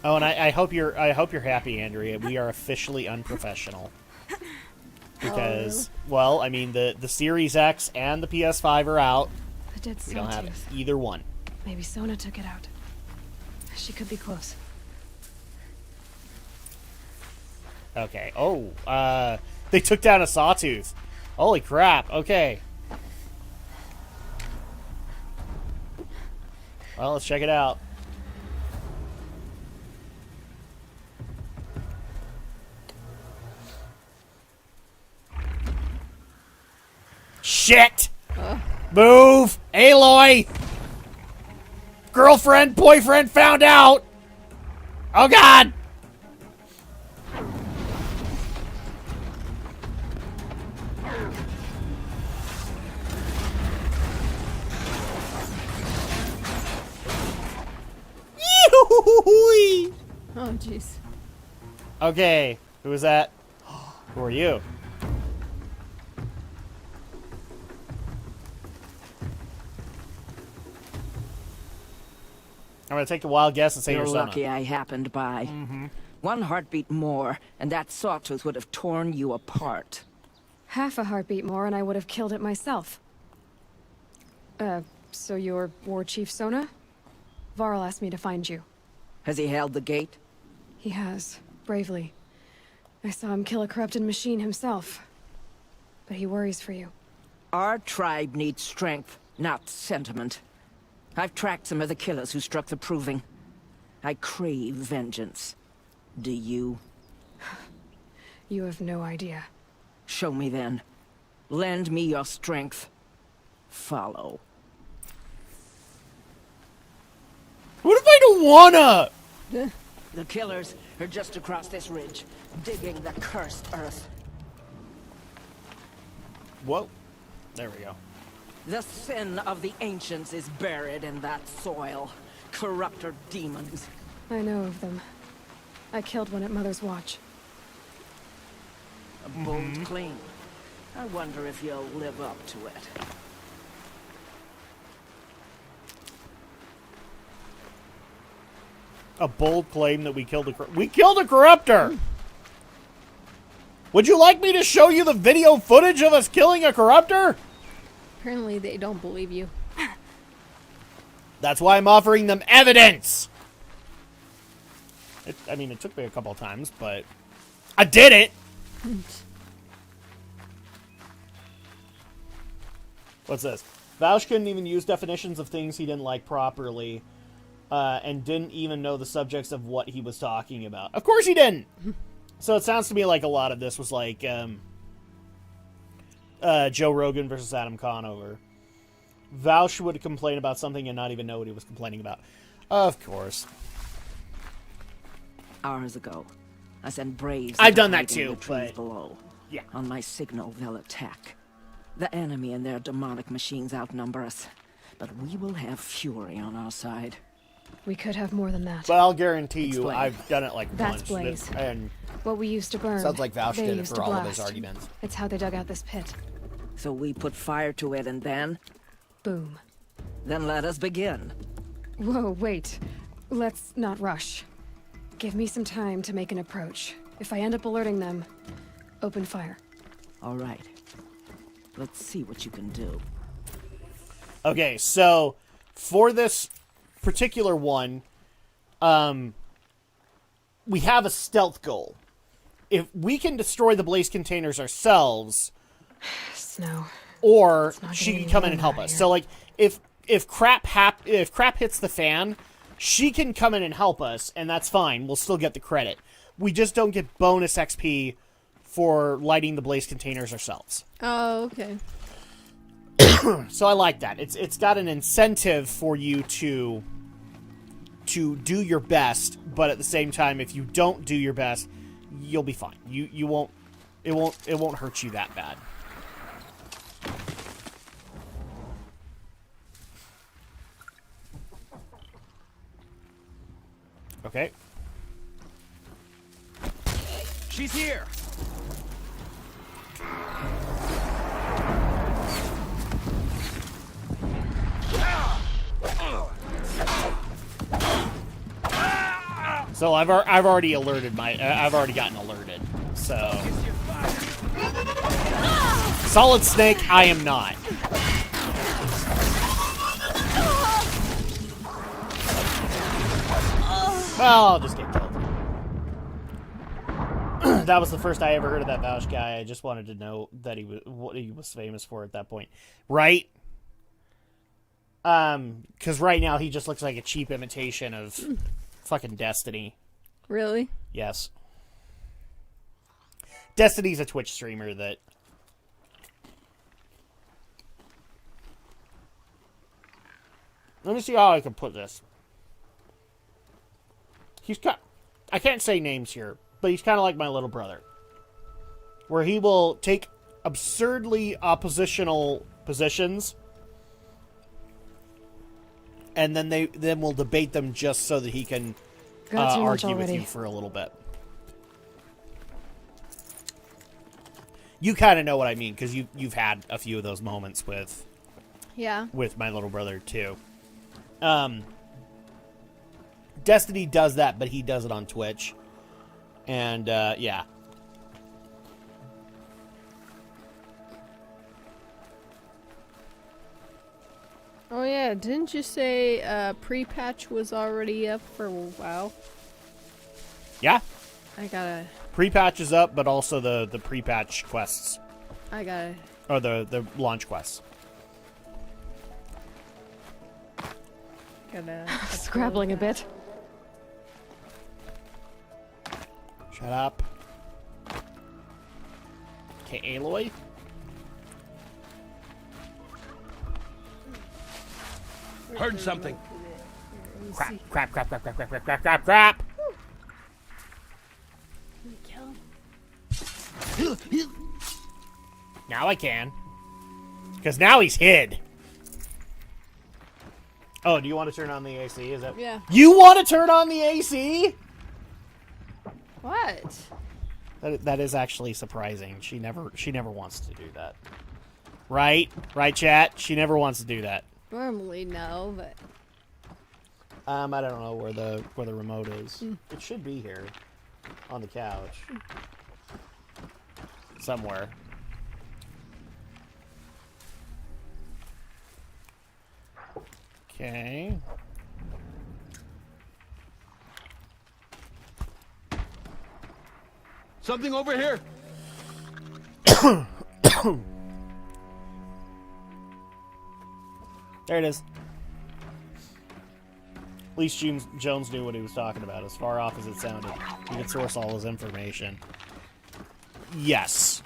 Oh, and I hope you're happy, Andrea. We are officially unprofessional. Because, well, I mean, the Series X and the PS5 are out. A dead We don't have sawtooth. either one. Maybe Sona took it out. She could be close. Okay. Oh, they took down a sawtooth. Holy crap. Okay. Well, let's check it out. Shit! Move! Aloy! Girlfriend, boyfriend found out! Oh god! Yoo-hoo-hoo-hoo-hoo! Oh, jeez. Okay, who was that? Who are you? I'm gonna take a wild guess and say You're you're Sona. lucky I happened by. One heartbeat more, and that sawtooth would have torn you apart. Half a heartbeat more and I would have killed it myself. So you're War Chief Sona? Varl asked me to find you. Has he held the gate? He has, bravely. I saw him kill a corrupted machine himself. But he worries for you. Our tribe needs strength, not sentiment. I've tracked some of the killers who struck the Proving. I crave vengeance. Do you? You have no idea. Show me then. Lend me your strength. Follow. What if I don't wanna? The killers are just across this ridge, digging the cursed earth. Whoa. There we go. The sin of the ancients is buried in that soil. Corrupter demons. I know of them. I killed one at Mother's Watch. A bold claim. I wonder if you'll live up to it. A bold claim that we killed we killed a corruptor! Would you like me to show you the video footage of us killing a corruptor? Apparently they don't believe you. That's why I'm offering them evidence! I mean, it took me a couple of times, but I did it! What's this? Vaush couldn't even use definitions of things he didn't like properly, and didn't even know the subjects of what he was talking about. Of course he didn't! So it sounds to me like a lot of this was like Joe Rogan versus Adam Conover. Vaush would complain about something and not even know what he was complaining about. Of course. Hours ago, I sent Braves. I've done that hiding in too, the trees but- below. Yeah. On my signal, they'll attack. The enemy and their demonic machines outnumber us, but we will have fury on our side. We could have more than that. But I'll guarantee you, Explain. I've done it like That's once. Blaze. And What we used to burn. sounds like Vaush they did it used for to all of his blast. arguments. It's how they dug out this pit. So we put fire to it and then? Boom. Then let us begin. Whoa, wait. Let's not rush. Give me some time to make an approach. If I end up alerting them, open fire. All right. Let's see what you can do. Okay, so for this particular one, we have a stealth goal. If we can destroy the blaze containers ourselves, Snow. or not she getting can come in any and help warmer us. here. So like if crap hits the fan, she can come in and help us, and that's fine. We'll still get the credit. We just don't get bonus XP for lighting the blaze containers ourselves. Oh, okay. So I like that. It's got an incentive for you to do your best, but at the same time, if you don't do your best, you'll be fine. You won't it won't hurt you that bad. Okay. She's here. So I've already alerted I've already gotten alerted. So Solid Snake, I am not. Well, I'll just get killed. That was the first I ever heard of that Vaush guy. I just wanted to know that what he was famous for at that point, right? Because right now he just looks like a cheap imitation of fucking Destiny. Really? Yes. Destiny's a Twitch streamer that... Let me see how I can put this. He's got... I can't say names here, but he's kind of like my little brother. Where he will take absurdly oppositional positions, and then we'll debate them just so that he can Got too much argue with already. you for a little bit. You kind of know what I mean, because you've had a few of those moments with Yeah. my little brother too. Destiny does that, but he does it on Twitch, and yeah. Oh yeah, didn't you say pre-patch was already up for a while? Yeah, I gotta, pre-patch is up, but also the pre-patch quests, I gotta. or the launch quests. Scrabbling a bit. Shut up. Okay, Aloy. Heard something. Crap. Now I can. Because now he's hid. Oh, do you want to turn on the AC? Is that... Yeah. You want to turn on the AC? What? That is actually surprising. She never wants to do that. Right? Right, chat? She never wants to do that. Normally, no, but... I don't know where the remote is. It should be here. On the couch. Somewhere. Okay. Something over here. There it is. At least Jones knew what he was talking about, as far off as it sounded. He could source all his information. Yes.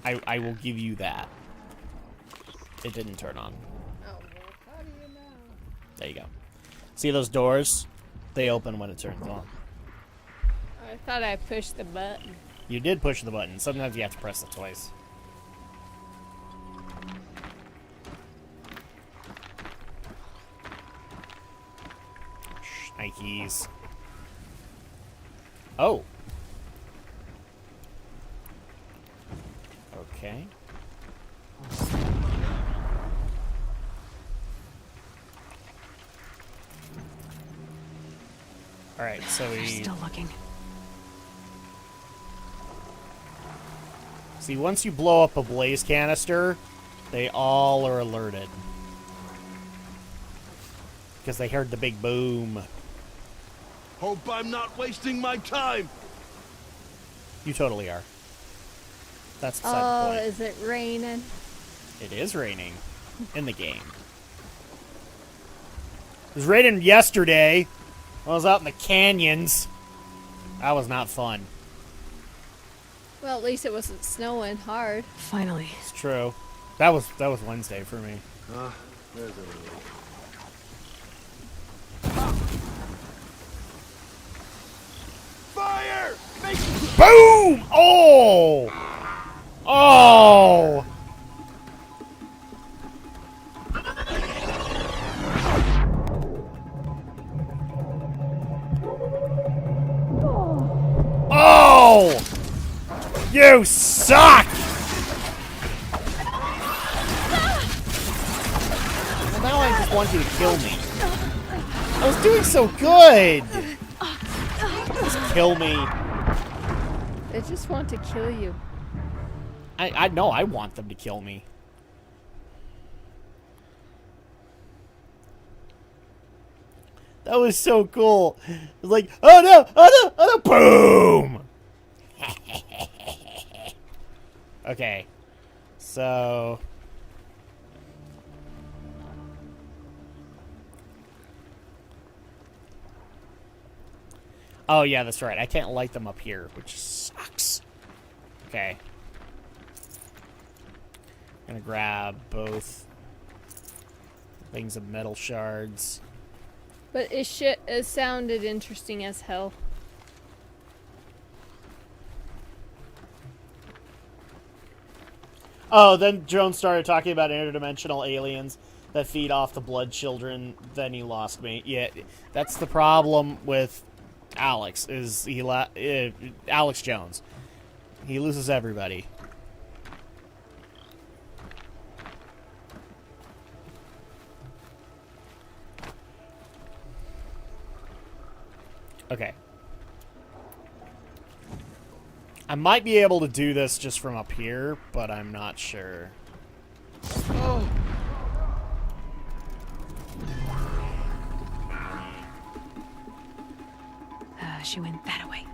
I will give you that. It didn't turn on. Oh, well, how do you know? There you go. See those doors? They open when it turns on. I thought I pushed the button. You did push the button. Sometimes you have to press it twice. Nikes. Oh. Okay. All right, so They're still looking. See, once you blow up a blaze canister, they all are alerted. Because they heard the big boom. Hope I'm not wasting my time. You totally are. That's beside Oh, the point. is it raining? It is raining in the game. It was raining yesterday. I was out in the canyons. That was not fun. Well, at least it wasn't snowing hard. Finally. It's true. That was Wednesday for me. There's a... Fire! Boom! Oh! Oh! Oh! You suck! Well, now I just want you to kill me. I was doing so good! Just kill me. They just want to kill you. I know I want them to kill me. That was so cool. It was like, oh no, oh no, oh no, boom! Okay. So... Oh yeah, that's right. I can't light them up here, which sucks. Okay. I'm gonna grab both things of metal shards. But it sounded interesting as hell. Oh, then Jones started talking about interdimensional aliens that feed off the blood children. Then he lost me. Yeah, that's the problem with Alex. Alex Jones. He loses everybody. Okay. I might be able to do this just from up here, but I'm not sure. Oh. She went that way.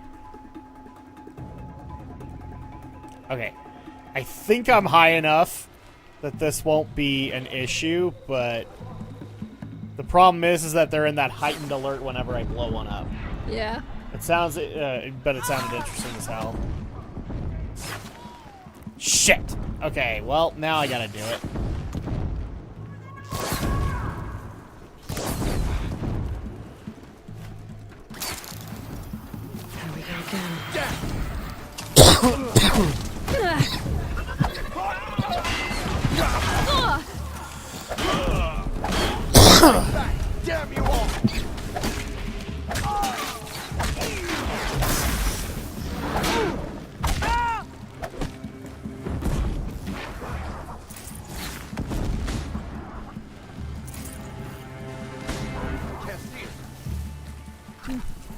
Okay. I think I'm high enough that this won't be an issue, but the problem is that they're in that heightened alert whenever I blow one up. Yeah. It sounds, but it sounded interesting as hell. Shit! Okay, well, now I gotta do it. Here we go again.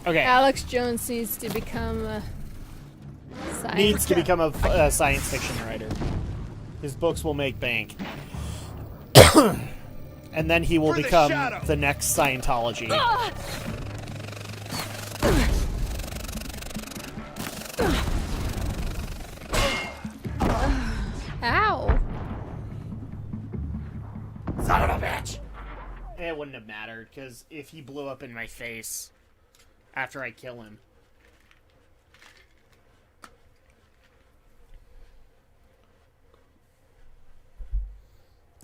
Okay. Alex Jones needs to become a science. Needs to become a science fiction writer. His books will make bank. And then he will become the next Scientology. Ow! Son of a bitch! It wouldn't have mattered, because if he blew up in my face after I kill him.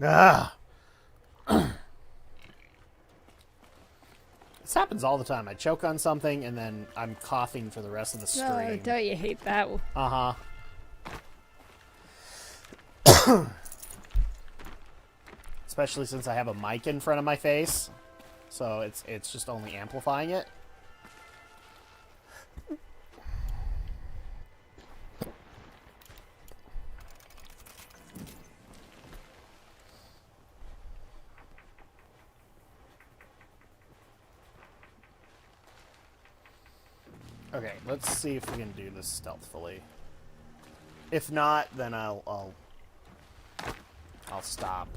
Ah! This happens all the time. I choke on something, and then I'm coughing for the rest of the stream. Oh, don't you hate that? Uh-huh. Especially since I have a mic in front of my face. So it's just only amplifying it. Okay, let's see if we can do this stealthily. If not, then I'll stop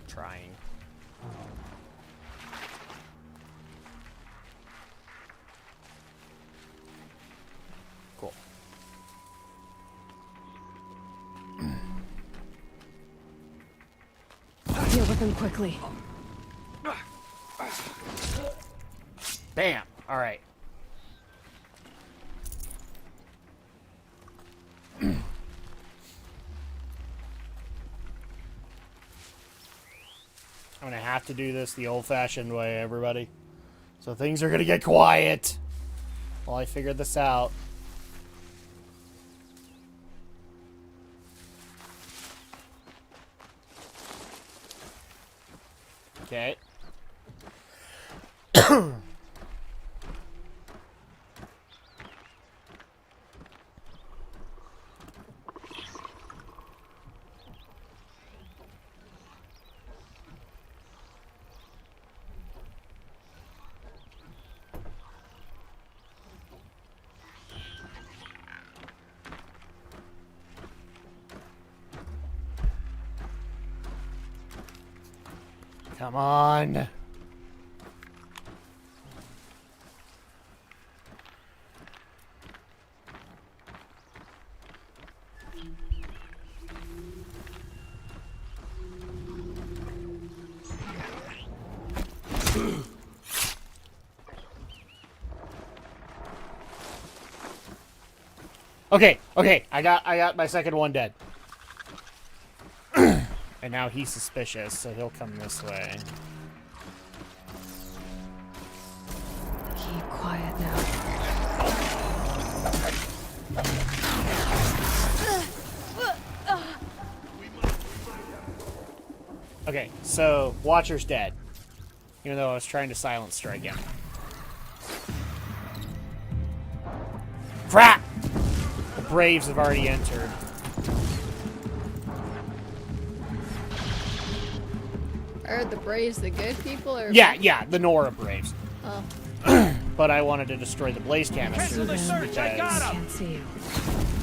trying. Cool. Deal with them quickly. Bam! Alright. I'm gonna have to do this the old-fashioned way, everybody. So things are gonna get quiet while I figure this out. Okay. Come on. Okay, I got my second one dead. And now he's suspicious, so he'll come this way. Keep quiet now. Okay, so Watcher's dead. Even though I was trying to silence strike him. Crap! The Braves have already entered. Are the Braves the good people, or Yeah, the Nora Braves. Oh. But I wanted to destroy the blaze canisters because Can't see you.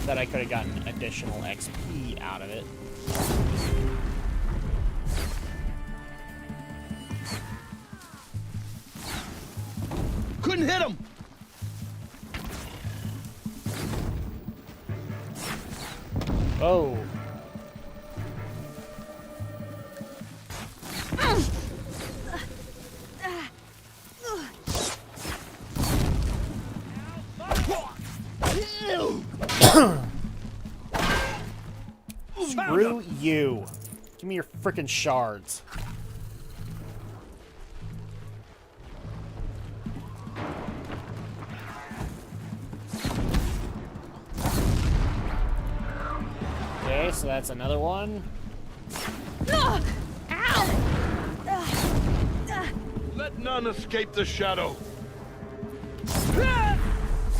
that I could have gotten additional XP out of it. Couldn't hit him. Oh. Screw you. Give me your frickin' shards. Okay, so that's another one. Let none escape the shadow.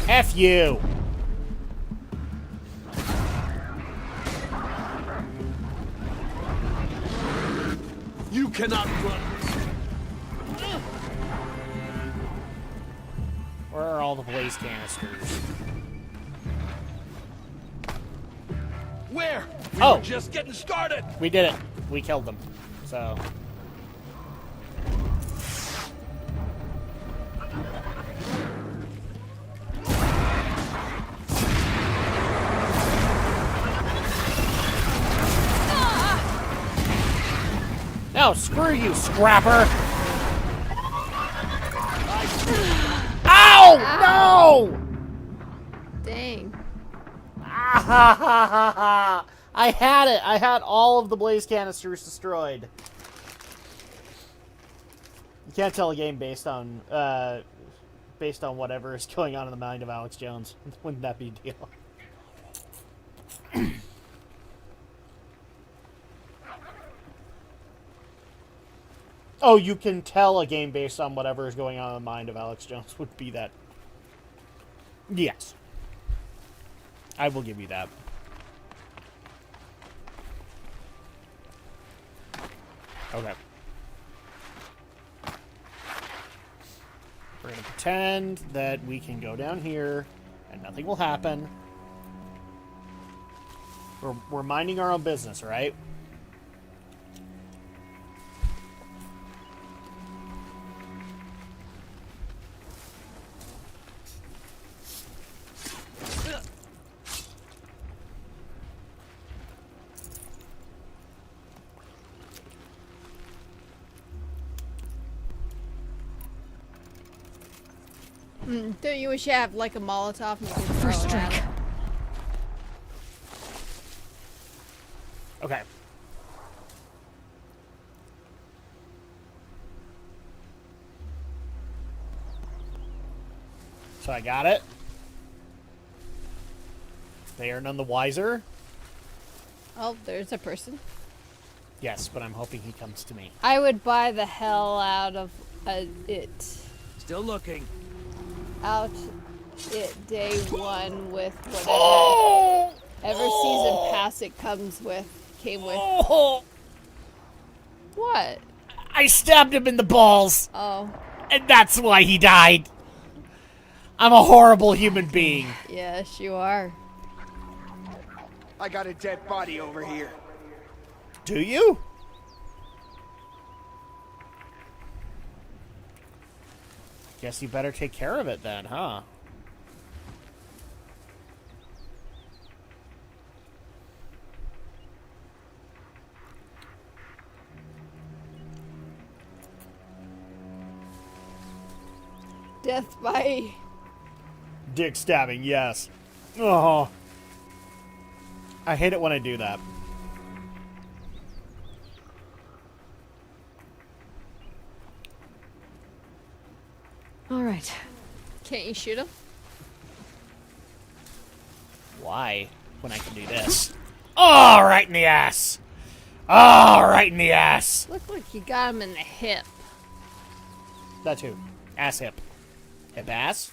F you. You cannot run. Where all the blaze canisters. Where? We Oh. were just getting started. We did it. We killed them. So. No, screw you, scrapper! Ow! No! Dang. Ah, ha, ha, ha, ha. I had it. I had all of the blaze canisters destroyed. You can't tell a game based on whatever is going on in the mind of Alex Jones. Wouldn't that be a deal? Oh, you can tell a game based on whatever is going on in the mind of Alex Jones would be that. Yes. I will give you that. Okay. We're going to pretend that we can go down here and nothing will happen. We're minding our own business, right? Don't you wish you have like a Molotov and you could throw First it at drink. it? Okay. So I got it. They are none the wiser. Oh, there's a person. Yes, but I'm hoping he comes to me. I would buy the hell out of it. Still looking. Out it day one with whatever Oh! ever season pass it came with. Oh! What? I stabbed him in the balls, Oh, and that's why he died. I'm a horrible human being. yes, you are. I got a dead body over here. Do you? Guess you better take care of it then, huh? Death by Dick stabbing, yes. Oh. I hate it when I do that. All right. Can't you shoot him? Why? When I can do this. Oh, right in the ass! Oh, right in the ass! Looked like you got him in the hip. That too. Ass hip. Hip ass?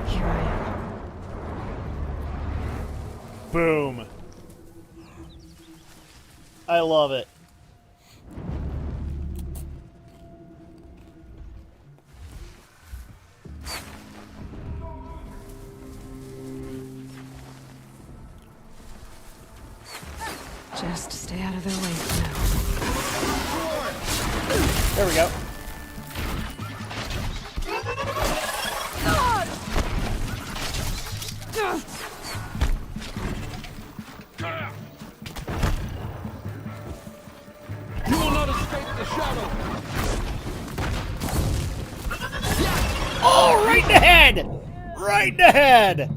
Here I am. Boom. I love it. Just stay out of their way for now. There we go. You will not escape the shadow. Oh, right in the head! Right in the head!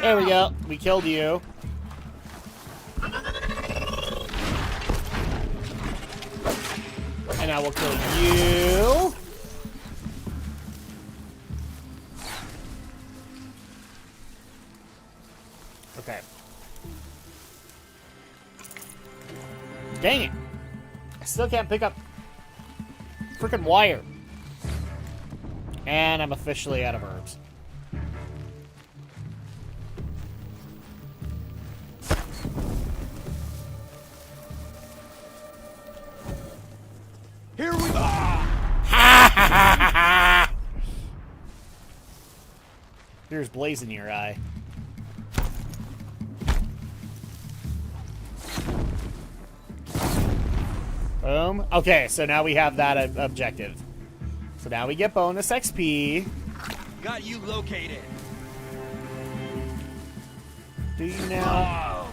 There we go. We killed you. And I will kill you. still can't pick up freaking wire. And I'm officially out of herbs. Here we go. Here's blaze in your eye. Boom. Okay, so now we have that objective. So now we get bonus XP. Got you located. Do you now?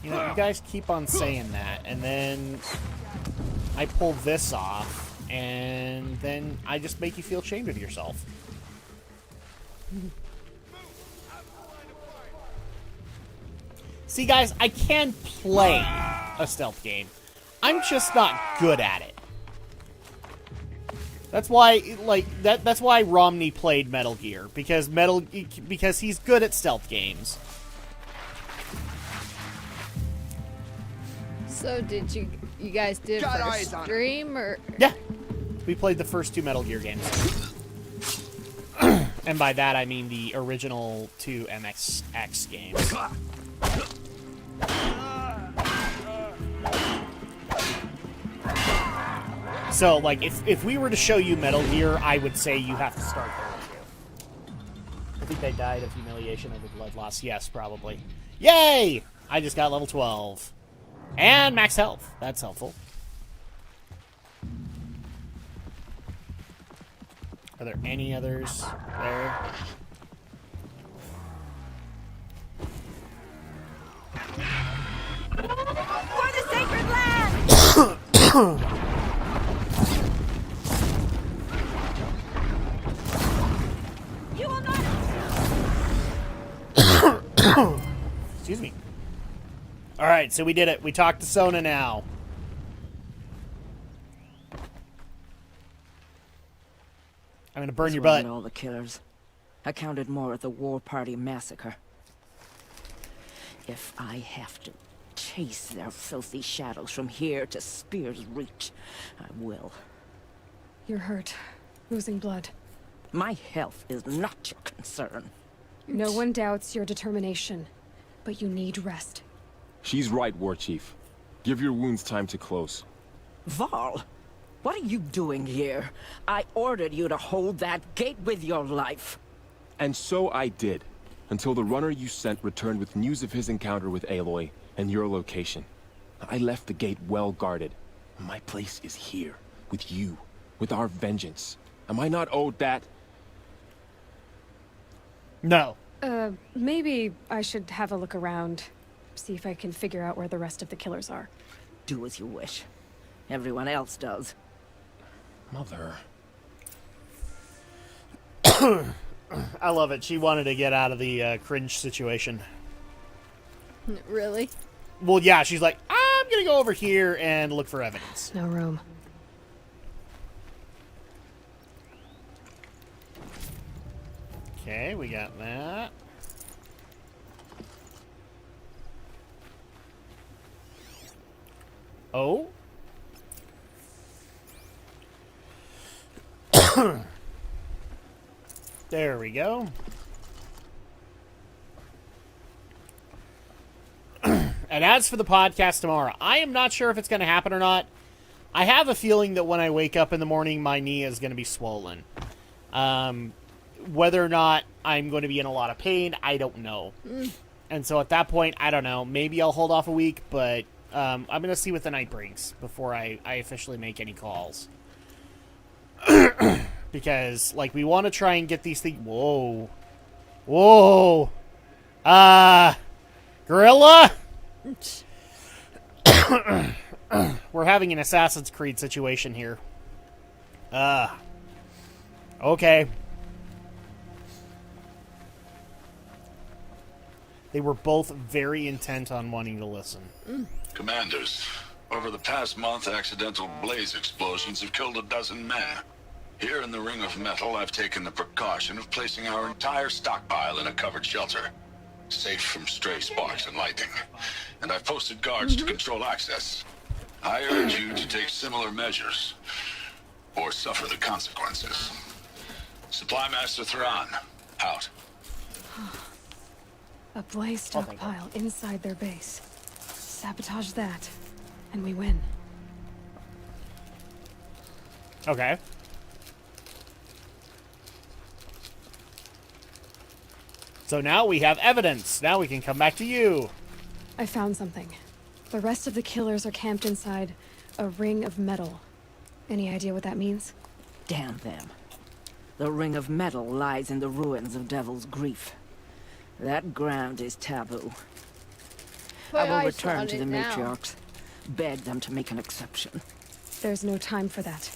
You know, you guys keep on saying that, and then I pull this off, and then I just make you feel ashamed of yourself. See, guys, I can play a stealth game. I'm just not good at it. That's why, like, that's why Romney played Metal Gear, because he's good at stealth games. So did you guys did Got it for eyes on it. stream or? Yeah, we played the first 2 Metal Gear games. And by that, I mean the original 2 MXX games. So, like, if we were to show you Metal Gear, I would say you have to start there too. I think they died of humiliation over blood loss. Yes, probably. Yay! I just got level 12. And max health. That's helpful. Are there any others there? For the sacred land! You will not. Excuse me. Alright, so we did it. We talked to Sona now. I'm gonna burn This your wasn't butt. all the killers. I counted more at the War Party massacre. If I have to chase their filthy shadows from here to Spear's Reach, I will. You're hurt. Losing blood. My health is not your concern. No one doubts your determination, but you need rest. She's right, War Chief. Give your wounds time to close. Val, what are you doing here? I ordered you to hold that gate with your life. And so I did, until the runner you sent returned with news of his encounter with Aloy and your location. I left the gate well guarded. My place is here, with you, with our vengeance. Am I not owed that? No. Maybe I should have a look around. See if I can figure out where the rest of the killers are. Do as you wish. Everyone else does. Mother. I love it. She wanted to get out of the cringe situation. Really? Well, yeah, she's like, I'm gonna go over here and look for evidence. No room. Okay, we got that. Oh? There we go. And as for the podcast tomorrow, I am not sure if it's going to happen or not. I have a feeling that when I wake up in the morning, my knee is going to be swollen. Whether or not I'm going to be in a lot of pain, I don't know. And so at that point, I don't know. Maybe I'll hold off a week, but I'm going to see what the night brings before I officially make any calls. Because, like, we want to try and get these things... Whoa. Whoa. Gorilla? We're having an Assassin's Creed situation here. Okay. They were both very intent on wanting to listen. Commanders, over the past month, accidental blaze explosions have killed 12 men. Here in the Ring of Metal, I've taken the precaution of placing our entire stockpile in a covered shelter, safe from stray sparks and lightning. And I've posted guards to control access. I urge you to take similar measures, or suffer the consequences. Supply Master Thrawn, out. A blaze stockpile inside their base. Sabotage that, and we win. Okay. So now we have evidence. Now we can come back to you. I found something. The rest of the killers are camped inside a ring of metal. Any idea what that means? Damn them. The ring of metal lies in the ruins of Devil's Grief. That ground is taboo. Put I will ice return on to it the now. matriarchs. Beg them to make an exception. There's no time for that.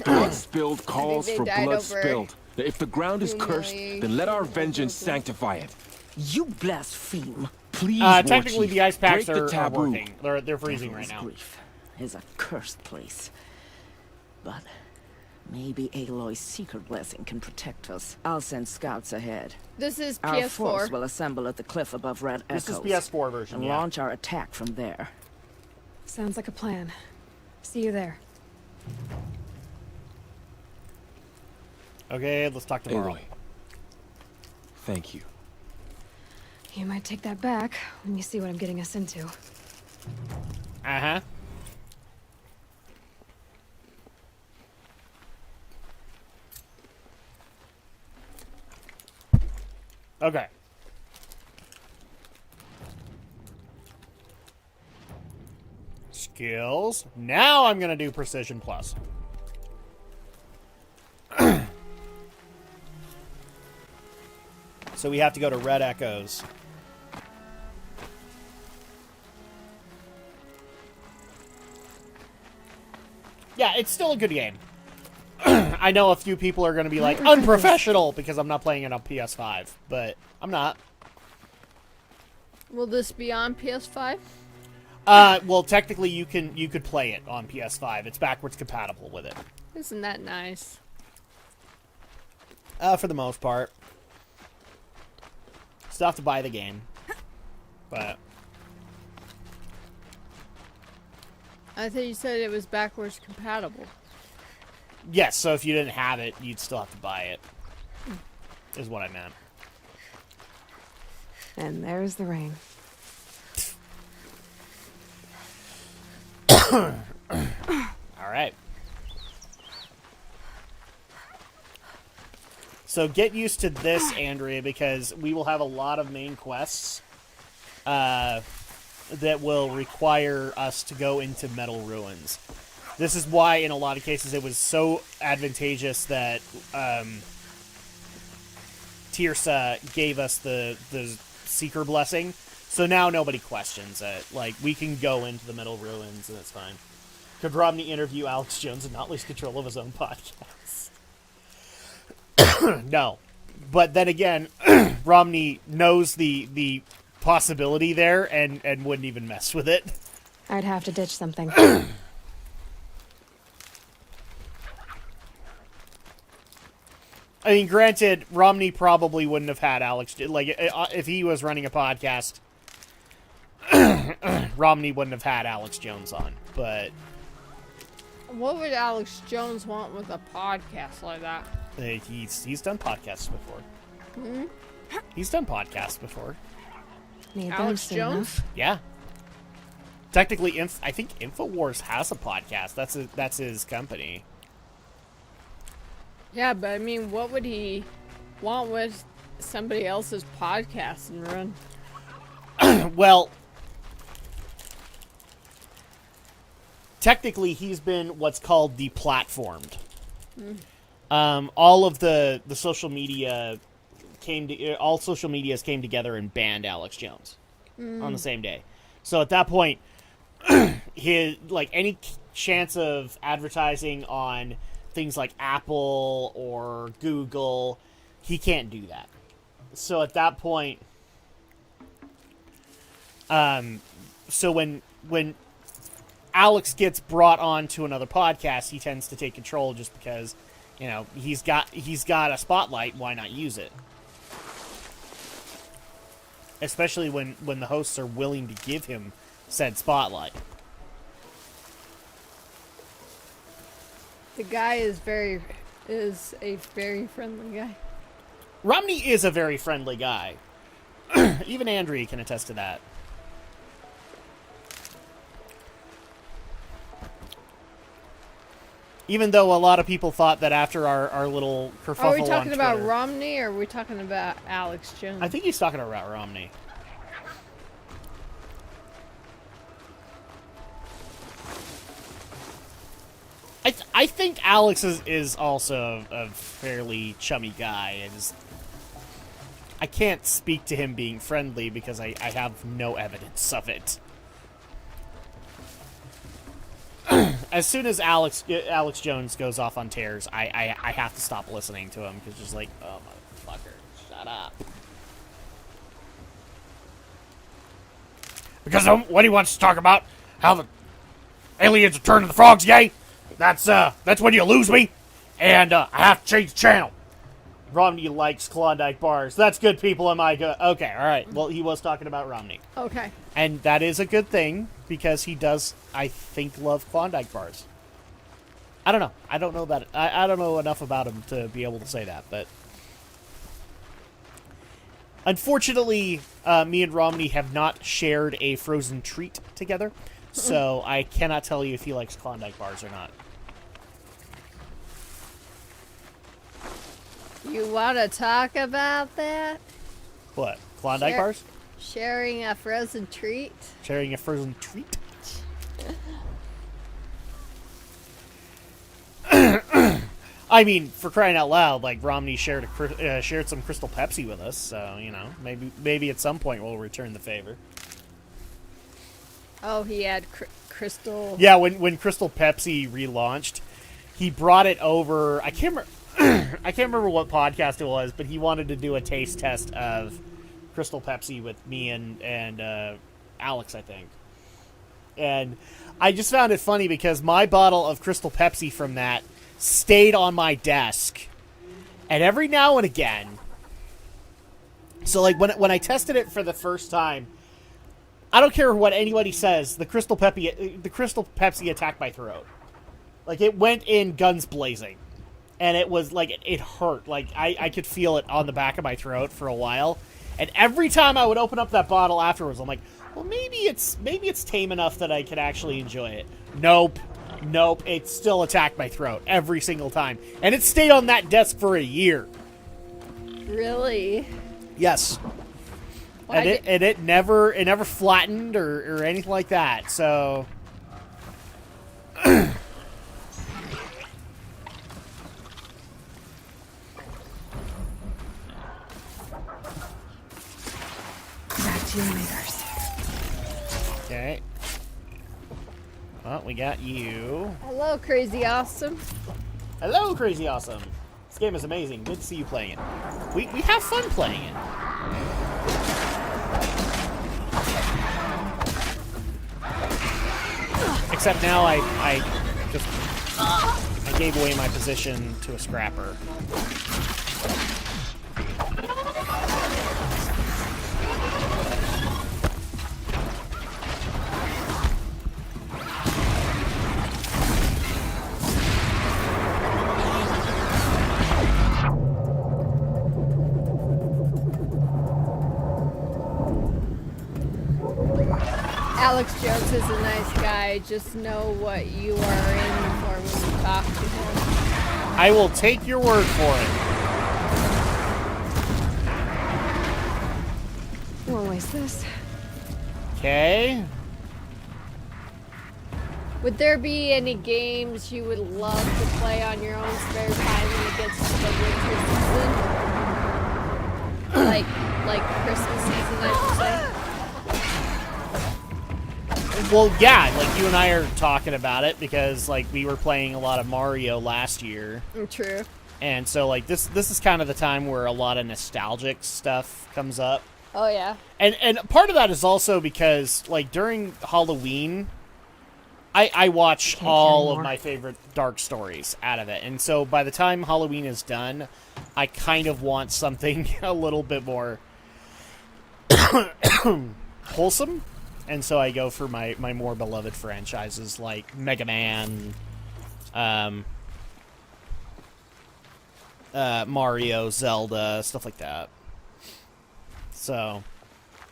Blood spilled calls they for died blood over spilled. If the ground is cursed, then let our vengeance sanctify it. You blaspheme. Please, Technically, War Chief, the ice packs break the are taboo. working. They're freezing right Devil's now. Grief is a cursed place. But maybe Aloy's secret blessing can protect us. I'll send scouts ahead. This is Our force PS4. will assemble at the cliff above Red This is Echoes. PS4 version, And yeah. launch our attack from there. Sounds like a plan. See you there. Okay, let's talk tomorrow. Aloy, thank you. You might take that back when you see what I'm getting us into. Uh-huh. Okay. Skills. Now I'm going to do Precision Plus. So we have to go to Red Echoes. Yeah, it's still a good game. I know a few people are going to be like, unprofessional, because I'm not playing it on PS5, but I'm not. Will this be on PS5? Well, technically you could play it on PS5. It's backwards compatible with it. Isn't that nice? For the most part. Still have to buy the game. But I thought you said it was backwards compatible. yes, so if you didn't have it, you'd still have to buy it. Is what I meant. And there's the rain. All right. So get used to this, Andrea, because we will have a lot of main quests that will require us to go into Metal Ruins. This is why, in a lot of cases, it was so advantageous that Tirsa gave us the Seeker Blessing. So now nobody questions it. Like, we can go into the Metal Ruins, and it's fine. Could Romney interview Alex Jones and not lose control of his own podcast? No. But then again, Romney knows the possibility there and wouldn't even mess with it. I'd have to ditch something. I mean, granted, Romney probably wouldn't have had Alex... Like, if he was running a podcast, Romney wouldn't have had Alex Jones on, but... What would Alex Jones want with a podcast like that? He's done podcasts before. Hmm? He's done podcasts before. Need Alex those soon Jones? enough. Yeah. Technically, I think InfoWars has a podcast. That's his company. Yeah, but I mean, what would he want with somebody else's podcast and run? Well, technically, he's been what's called deplatformed. All of the social media all social medias came together and banned Alex Jones on the same day. So at that point, his any chance of advertising on things like Apple or Google, he can't do that. So at that point, so when Alex gets brought on to another podcast, he tends to take control just because, he's got a spotlight. Why not use it? Especially when the hosts are willing to give him said spotlight. The guy is a very friendly guy. Romney is a very friendly guy. Even Andrea can attest to that. Even though a lot of people thought that after our little kerfuffle Are we talking on about Twitter- Romney or are we talking about Alex Jones? I think he's talking about Romney. I think Alex is also a fairly chummy guy. I can't speak to him being friendly because I have no evidence of it. As soon as Alex Jones goes off on tears, I have to stop listening to him because just like, oh motherfucker, shut up. Because what he wants to talk about, how the aliens are turning the frogs gay. That's when you lose me, and I have to change the channel. Romney likes Klondike bars. That's good, people. Am I good? Okay, all right. Well, he was talking about Romney. Okay. And that is a good thing, because he does, I think, love Klondike bars. I don't know. I don't know about it. I don't know enough about him to be able to say that, but... Unfortunately, me and Romney have not shared a frozen treat together, so I cannot tell you if he likes Klondike bars or not. You want to talk about that? What? Klondike bars? Sharing a frozen treat? Sharing a frozen treat? I mean, for crying out loud, like Romney shared some Crystal Pepsi with us, so you know, maybe at some point we'll return the favor. Oh, he had Crystal. Yeah, when Crystal Pepsi relaunched, he brought it over. I can't remember what podcast it was, but he wanted to do a taste test of Crystal Pepsi with me and Alex, I think. And I just found it funny because my bottle of Crystal Pepsi from that stayed on my desk, and every now and again, so like when I tested it for the first time, I don't care what anybody says, the Crystal Pepsi attacked my throat. Like, it went in guns blazing, and it was like it hurt. Like I could feel it on the back of my throat for a while, and every time I would open up that bottle afterwards, I'm like, well, maybe it's tame enough that I could actually enjoy it. Nope, it still attacked my throat every single time. And it stayed on that desk for a year. Really? Yes. And it never flattened or anything like that, so... Back to your meters. Okay. Well, we got you. Hello, Crazy Awesome. Hello, Crazy Awesome. This game is amazing. Good to see you playing it. We have fun playing it. Except now I gave away my position to a scrapper. Alex Jones is a nice guy. Just know what you are in for when you talk to him. I will take your word for it. What was this? Okay. Would there be any games you would love to play on your own spare time when it gets to the winter season? Like Christmas season, I should say. Well, yeah, like you and I are talking about it because like we were playing a lot of Mario last year. True. And so like this is kind of the time where a lot of nostalgic stuff comes up. Oh yeah. And part of that is also because like during Halloween I watch all of my favorite dark stories out of it. And so by the time Halloween is done, I kind of want something a little bit more wholesome. And so I go for my more beloved franchises like Mega Man, Mario, Zelda, stuff like that. So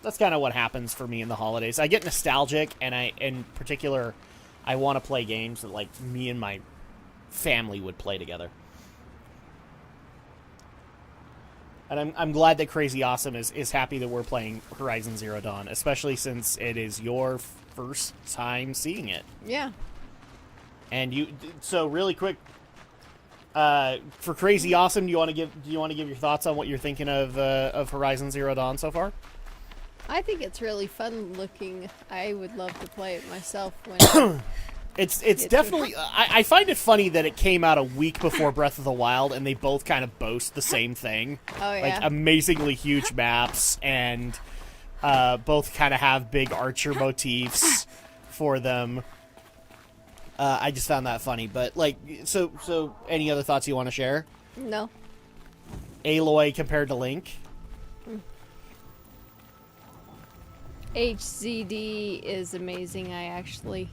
that's kind of what happens for me in the holidays. I get nostalgic, and in particular, I want to play games that like me and my family would play together. And I'm glad that Crazy Awesome is happy that we're playing Horizon Zero Dawn, especially since it is your first time seeing it. Yeah. And so really quick, for Crazy Awesome, do you want to give your thoughts on what you're thinking of Horizon Zero Dawn so far? I think it's really fun looking. I would love to play it myself when It's definitely... I find it funny that it came out a week before Breath of the Wild, and they both kind of boast the same thing. Oh, yeah. Like, amazingly huge maps, and both kind of have big Archer motifs for them. I just found that funny. But, like, so any other thoughts you want to share? No. Aloy compared to Link? HZD is amazing. I actually...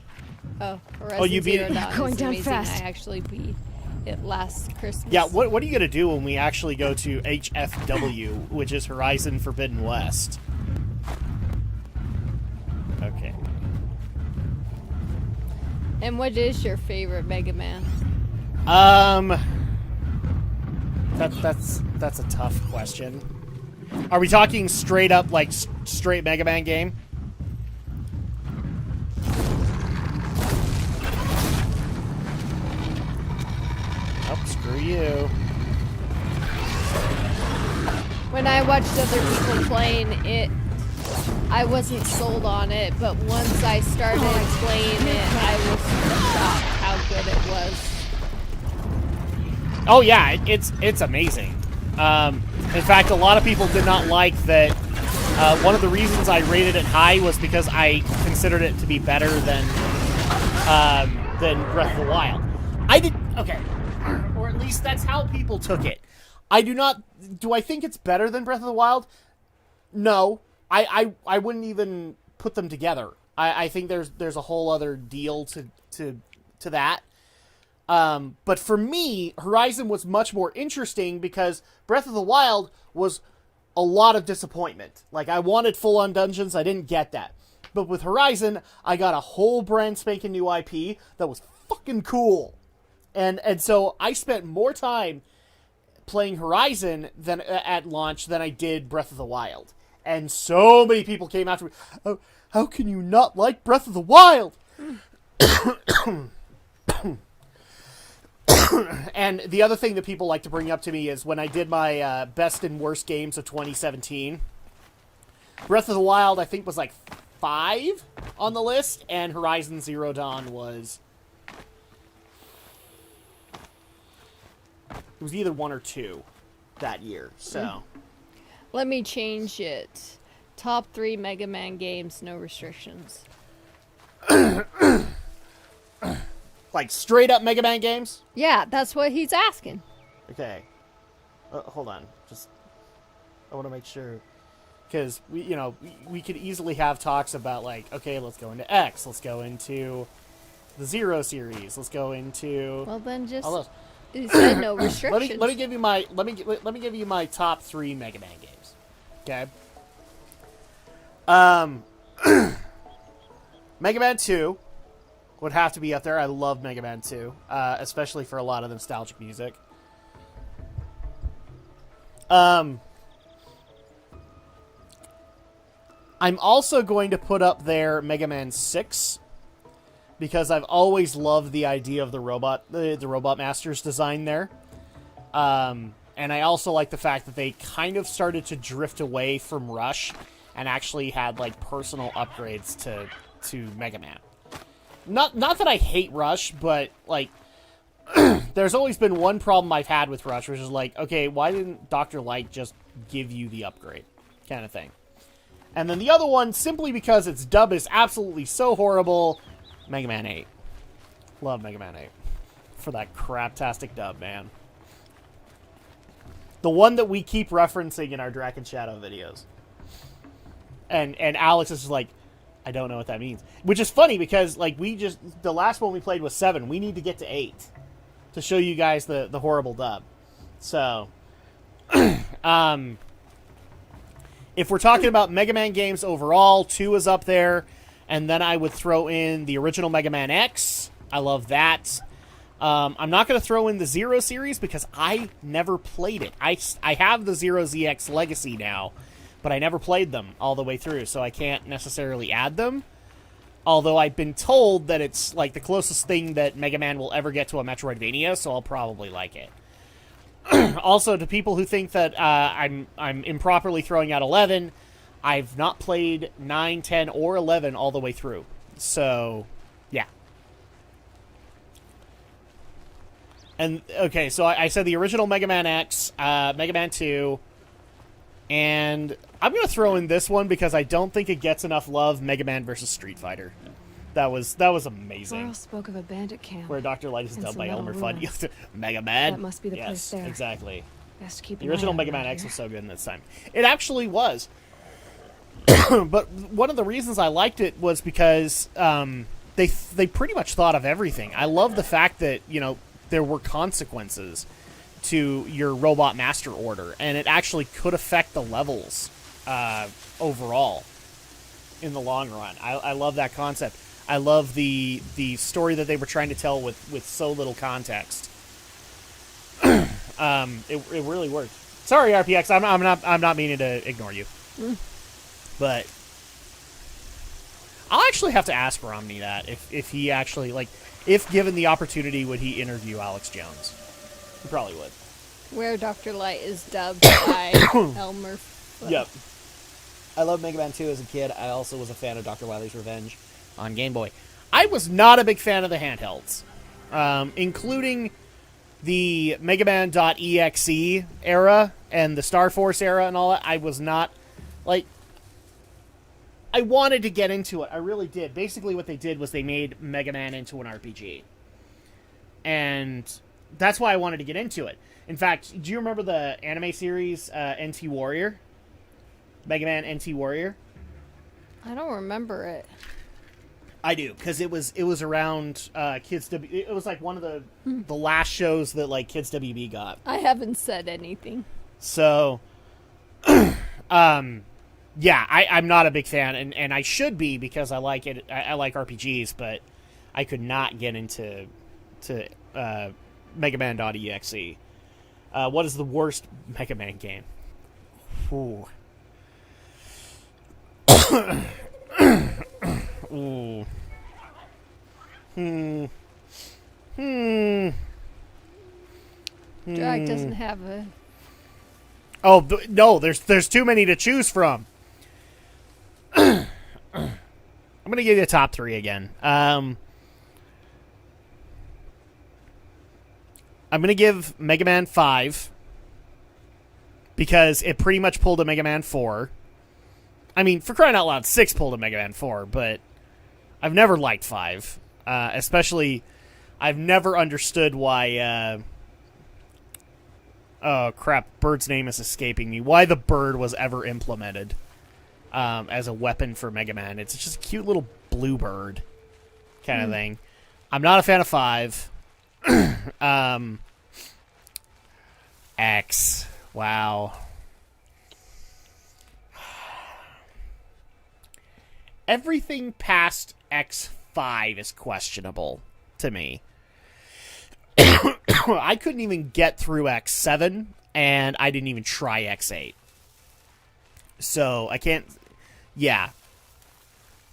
Oh, you beat it? Dawn Going is down amazing. fast. I actually beat it last Christmas. Yeah, what are you going to do when we actually go to HFW, which is Horizon Forbidden West? Okay. And what is your favorite Mega Man? That's a tough question. Are we talking straight up, like, straight Mega Man game? Oh, screw you. When I watched other people playing it, I wasn't sold on it, but once I started playing it, I was shocked how good it was. Oh yeah, it's amazing. In fact, a lot of people did not like that. One of the reasons I rated it high was because I considered it to be better than Breath of the Wild. Okay, or at least that's how people took it. Do I think it's better than Breath of the Wild? No, I wouldn't even put them together. I think there's a whole other deal to that. But for me, Horizon was much more interesting because Breath of the Wild was a lot of disappointment. Like, I wanted full-on dungeons, I didn't get that. But with Horizon, I got a whole brand spanking new IP that was fucking cool. And so I spent more time playing Horizon at launch than I did Breath of the Wild. And so many people came after me, oh, how can you not like Breath of the Wild? And the other thing that people like to bring up to me is when I did my best and worst games of 2017, Breath of the Wild, I think, was like 5 on the list, and Horizon Zero Dawn was... It was either 1 or 2 that year, so... Let me change it. Top 3 Mega Man games, no restrictions. Like, straight-up Mega Man games? Yeah, that's what he's asking. Okay. Hold on. I want to make sure. Because, we could easily have talks about, like, okay, let's go into X. Let's go into the Zero series. Let's go into... Well, then just... all those. He said no restrictions. Let me give you my top 3 Mega Man games. Okay. Mega Man 2 would have to be up there. I love Mega Man 2, especially for a lot of the nostalgic music. I'm also going to put up there Mega Man 6, because I've always loved the idea of the Robot Master's design there. And I also like the fact that they kind of started to drift away from Rush and actually had, like, personal upgrades to Mega Man. Not that I hate Rush, but, like, there's always been one problem I've had with Rush, which is like, okay, why didn't Dr. Light just give you the upgrade? Kind of thing. And then the other one, simply because its dub is absolutely so horrible, Mega Man 8. Love Mega Man 8. For that craptastic dub, man. The one that we keep referencing in our Drak and Shadow videos. And Alex is just like, I don't know what that means. Which is funny because, like, the last one we played was 7. We need to get to 8 to show you guys the horrible dub. So, if we're talking about Mega Man games overall, 2 is up there, and then I would throw in the original Mega Man X. I love that. I'm not going to throw in the Zero series because I never played it. I have the Zero ZX Legacy now, but I never played them all the way through, so I can't necessarily add them. Although I've been told that it's like the closest thing that Mega Man will ever get to a Metroidvania, so I'll probably like it. Also, to people who think that I'm improperly throwing out 11, I've not played 9, 10, or 11 all the way through. So, yeah. And, okay, so I said the original Mega Man X, Mega Man 2, and I'm going to throw in this one because I don't think it gets enough love, Mega Man vs. Street Fighter. That was amazing. Laurel spoke of a bandit camp. Where Dr. Light is and dubbed some by metal Elmer Fudd. ruins. Mega Man? That must be the place there. Exactly. Best keep The an original eye Mega out Man around X here. was so good in this time. It actually was. But one of the reasons I liked it was because they pretty much thought of everything. I love the fact that, there were consequences to your Robot Master Order, and it actually could affect the levels overall in the long run. I love that concept. I love the story that they were trying to tell with so little context. It really worked. Sorry, RPX. I'm not meaning to ignore you. But I'll actually have to ask Romney that if he actually if given the opportunity, would he interview Alex Jones? He probably would. Where Dr. Light is dubbed by Elmer Fudd. Yep. I loved Mega Man 2 as a kid. I also was a fan of Dr. Wily's Revenge on Game Boy. I was not a big fan of the handhelds, including the Mega Man.exe era and the Star Force era and all that. I was not, I wanted to get into it. I really did. Basically what they did was they made Mega Man into an RPG. And that's why I wanted to get into it. In fact, do you remember the anime series NT Warrior? Mega Man NT Warrior? I don't remember it. I do, because it was around Kids W. It was like one of the last shows that Kids WB got. I haven't said anything. So, yeah, I'm not a big fan, and I should be because I like it. I like RPGs, but I could not get into Mega Man.exe. What is the worst Mega Man game? Ooh. Ooh. Drag doesn't have a... Oh, no, there's too many to choose from. I'm going to give you a top 3 again. I'm going to give Mega Man 5 because it pretty much pulled a Mega Man 4. I mean, for crying out loud, 6 pulled a Mega Man 4, but I've never liked 5. Especially, I've never understood why... oh, crap, Bird's name is escaping me. Why the bird was ever implemented as a weapon for Mega Man. It's just a cute little blue bird kind of thing. I'm not a fan of 5. X. Wow. Everything past X5 is questionable to me. I couldn't even get through X7, and I didn't even try X8. So, I can't... Yeah.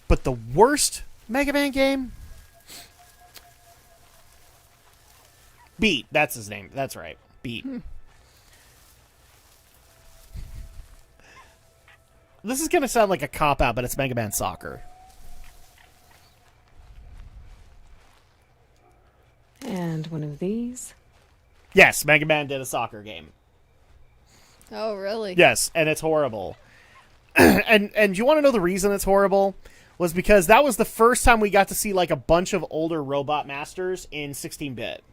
But the worst Mega Man game? Beat. That's his name. That's right. Beat. This is going to sound like a cop-out, but it's Mega Man Soccer. And one of these? Yes, Mega Man did a soccer game. Oh, really? Yes, and it's horrible. and you want to know the reason it's horrible? Was because that was the first time we got to see a bunch of older Robot Masters in 16-bit.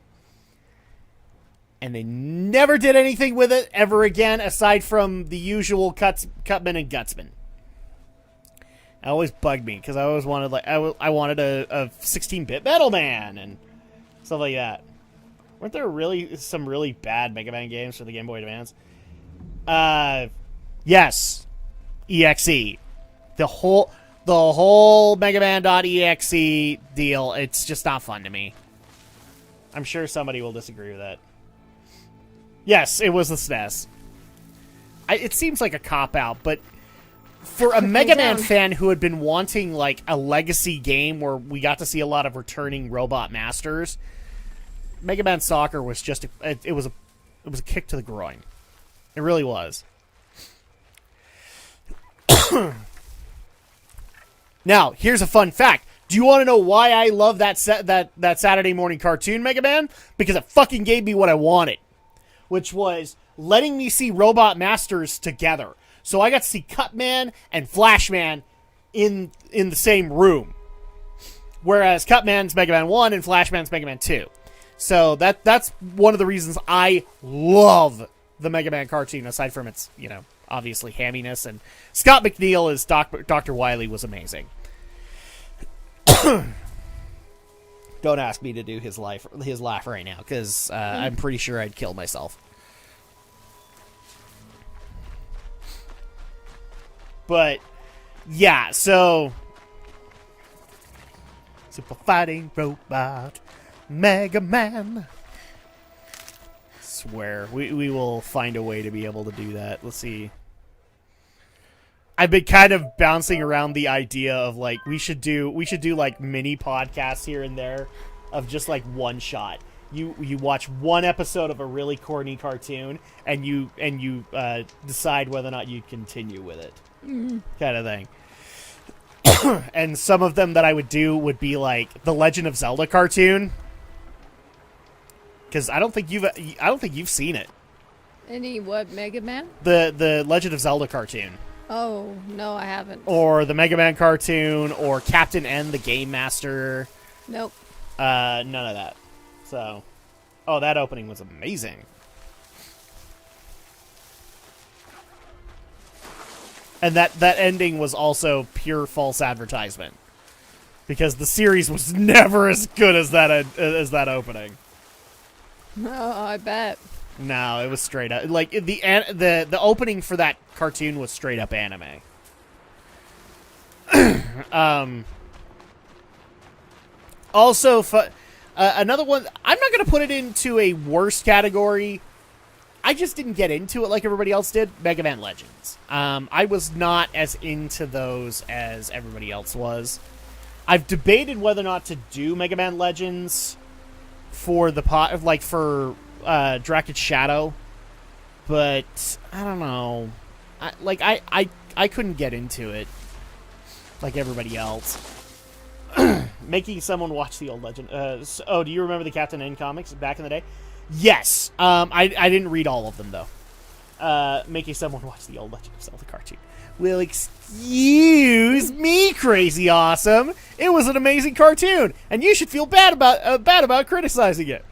And they never did anything with it ever again, aside from the usual Cutman and Gutsman. It always bugged me, because I always wanted, I wanted a 16-bit Metal Man, and stuff like that. Weren't there really some really bad Mega Man games for the Game Boy Advance? Yes. EXE. The whole Mega Man.exe deal, it's just not fun to me. I'm sure somebody will disagree with that. Yes, it was the SNES. It seems like a cop-out, but for a Mega Man fan who had been wanting, like, a legacy game where we got to see a lot of returning robot masters, Mega Man Soccer was just it was a kick to the groin. It really was. Now, here's a fun fact. Do you want to know why I love that Saturday morning cartoon, Mega Man? Because it fucking gave me what I wanted, which was letting me see Robot Masters together. So I got to see Cutman and Flashman in the same room, whereas Cutman's Mega Man 1 and Flashman's Mega Man 2. So that's one of the reasons I love the Mega Man cartoon, aside from its, obviously hamminess. And Scott McNeil as Dr. Wily was amazing. Don't ask me to do his laugh right now, because I'm pretty sure I'd kill myself. But yeah, so super fighting robot Mega Man. Swear we will find a way to be able to do that. Let's see. I've been kind of bouncing around the idea of, like, we should do like mini podcasts here and there of just like one shot. You watch one episode of a really corny cartoon and you decide whether or not you continue with it, kind of thing. And some of them that I would do would be like the Legend of Zelda cartoon, because I don't think you've seen it. Any what, Mega Man? The Legend of Zelda cartoon. Oh, no, I haven't. Or the Mega Man cartoon, or Captain N, the Game Master. Nope. None of that. So, that opening was amazing. And that ending was also pure false advertisement, because the series was never as good as that opening. Oh, I bet. No, it was straight up, like, the opening for that cartoon was straight up anime. Also, another one, I'm not going to put it into a worst category. I just didn't get into it like everybody else did. Mega Man Legends. I was not as into those as everybody else was. I've debated whether or not to do Mega Man Legends for the for Drak Let Shadow, but I don't know. I couldn't get into it like everybody else. Making someone watch the old Legend. Do you remember the Captain N comics back in the day? Yes. I didn't read all of them though. Making someone watch the old Legend of Zelda cartoon. Well, excuse me, Crazy Awesome. It was an amazing cartoon, and you should feel bad about criticizing it.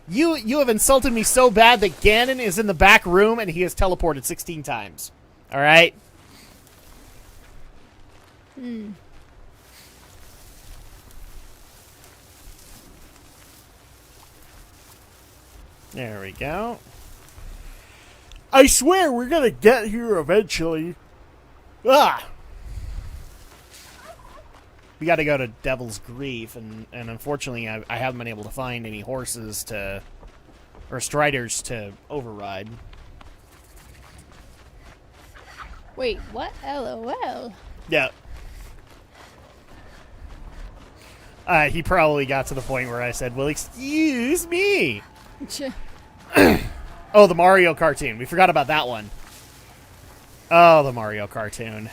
You have insulted me so bad that Ganon is in the back room and he has teleported 16 times. All right. There we go. I swear we're gonna get here eventually. We got to go to Devil's Grief, and unfortunately I haven't been able to find any horses or striders to override. Wait, what? LOL. Yeah. He probably got to the point where I said, well, excuse me. Oh, the Mario cartoon. We forgot about that one. Oh, the Mario cartoon.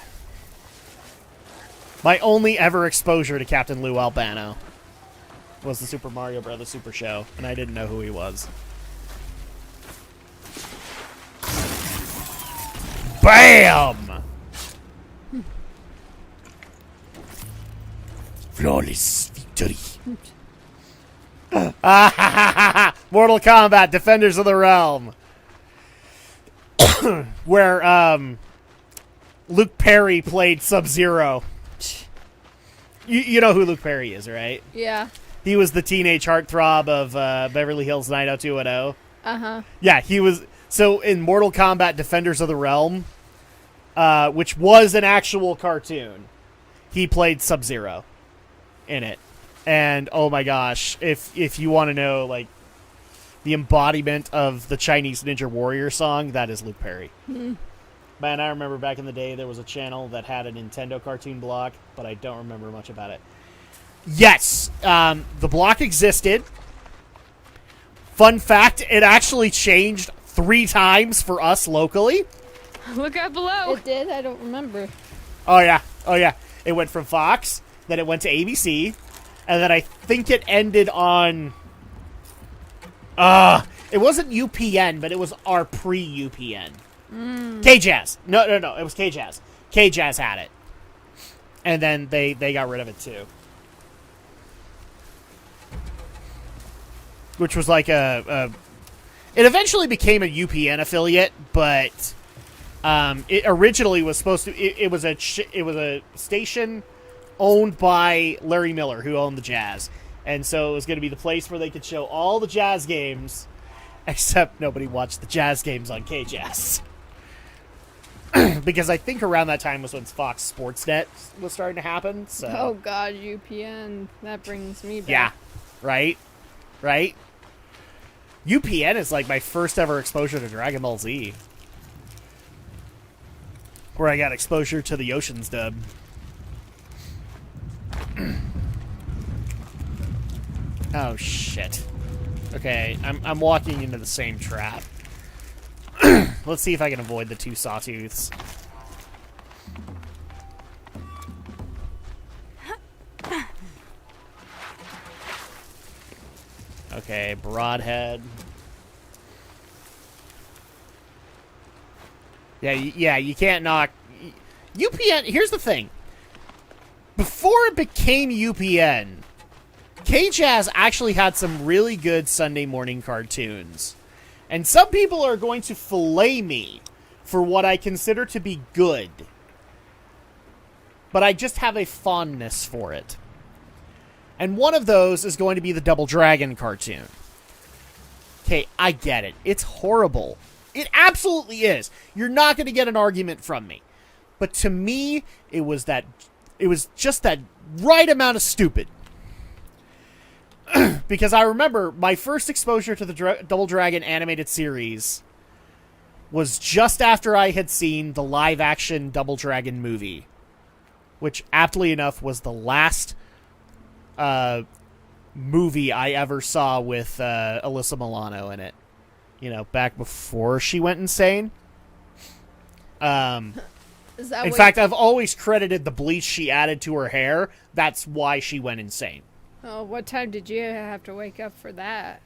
My only ever exposure to Captain Lou Albano was the Super Mario Bros. Super Show, and I didn't know who he was. BAM! Flawless victory. Mortal Kombat, Defenders of the Realm. Where, Luke Perry played Sub-Zero. You know who Luke Perry is, right? Yeah. He was the teenage heartthrob of Beverly Hills 90210. Uh-huh. Yeah, he was. So in Mortal Kombat Defenders of the Realm, which was an actual cartoon, he played Sub-Zero in it. And oh my gosh, if you want to know like the embodiment of the Chinese Ninja Warrior song, that is Luke Perry. Mm. Man, I remember back in the day there was a channel that had a Nintendo cartoon block, but I don't remember much about it. Yes, the block existed. Fun fact, it actually changed 3 times for us locally. Look out below. It did? I don't remember. Oh, yeah. Oh, yeah. It went from Fox, then it went to ABC, and then I think it ended on... it wasn't UPN, but it was our pre-UPN. K-Jazz. No. It was K-Jazz. K-Jazz had it. And then they got rid of it, too. Which was like it eventually became a UPN affiliate, but it originally was supposed to. It was a station owned by Larry Miller, who owned the Jazz, and so it was going to be the place where they could show all the Jazz games, except nobody watched the Jazz games on K-Jazz. Because I think around that time was when Fox Sportsnet was starting to happen. So. Oh God, UPN. That brings me back. Yeah, right. UPN is like my first ever exposure to Dragon Ball Z. Where I got exposure to the Oceans dub. Oh, shit. Okay, I'm walking into the same trap. Let's see if I can avoid the 2 sawtooths. Okay, broadhead. Yeah, you can't knock... UPN, here's the thing. Before it became UPN, K-Jazz actually had some really good Sunday morning cartoons. And some people are going to fillet me for what I consider to be good. But I just have a fondness for it. And one of those is going to be the Double Dragon cartoon. Okay, I get it. It's horrible. It absolutely is. You're not going to get an argument from me. But to me, it was just that right amount of stupid. Because I remember my first exposure to the Double Dragon animated series was just after I had seen the live-action Double Dragon movie. Which, aptly enough, was the last... movie I ever saw with Alyssa Milano in it. You know, back before she went insane. Is that in fact, I've always credited the bleach she added to her hair. That's why she went insane. Oh, what time did you have to wake up for that?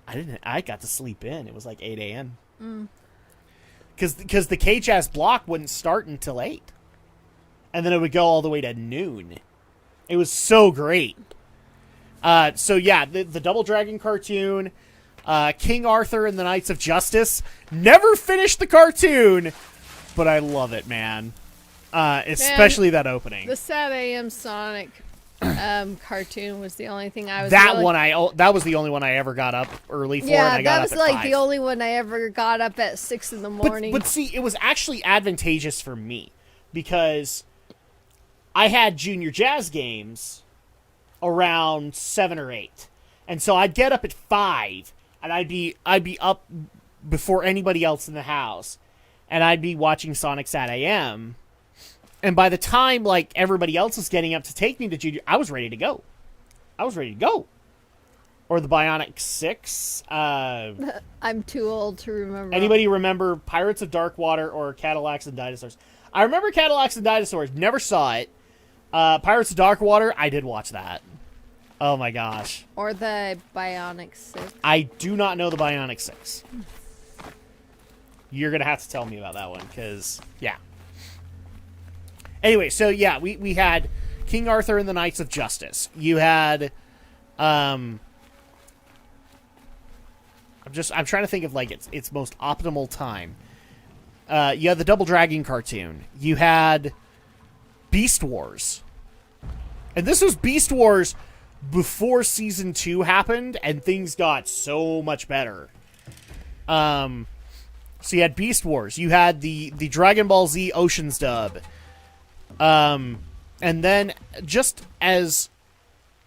I got to sleep in. It was like 8 a.m. Because the K-Jazz block wouldn't start until 8. And then it would go all the way to noon. It was so great. So yeah, the Double Dragon cartoon, King Arthur and the Knights of Justice. Never finished the cartoon, but I love it, man. Especially that opening. The Sad AM Sonic cartoon was the only thing I was. That was the only one I ever got up early for. Yeah, and I got that was up at like 5. the only one I ever got up at 6 in the morning. But see, it was actually advantageous for me because I had Junior Jazz games around 7 or 8. And so I'd get up at 5 and I'd be up before anybody else in the house. And I'd be watching Sonic Sat AM. And by the time like everybody else was getting up to take me to Junior, I was ready to go. Or the Bionic 6. I'm too old to remember. Anybody remember Pirates of Dark Water or Cadillacs and Dinosaurs? I remember Cadillacs and Dinosaurs. Never saw it. Pirates of Dark Water, I did watch that. Oh my gosh. Or the Bionic 6. I do not know the Bionic 6. You're going to have to tell me about that one, because, yeah. Anyway, so yeah, we had King Arthur and the Knights of Justice. You had, I'm trying to think of, like, its most optimal time. You had the Double Dragon cartoon. You had Beast Wars. And this was Beast Wars before season 2 happened, and things got so much better. So you had Beast Wars, you had the Dragon Ball Z Oceans dub, and then just as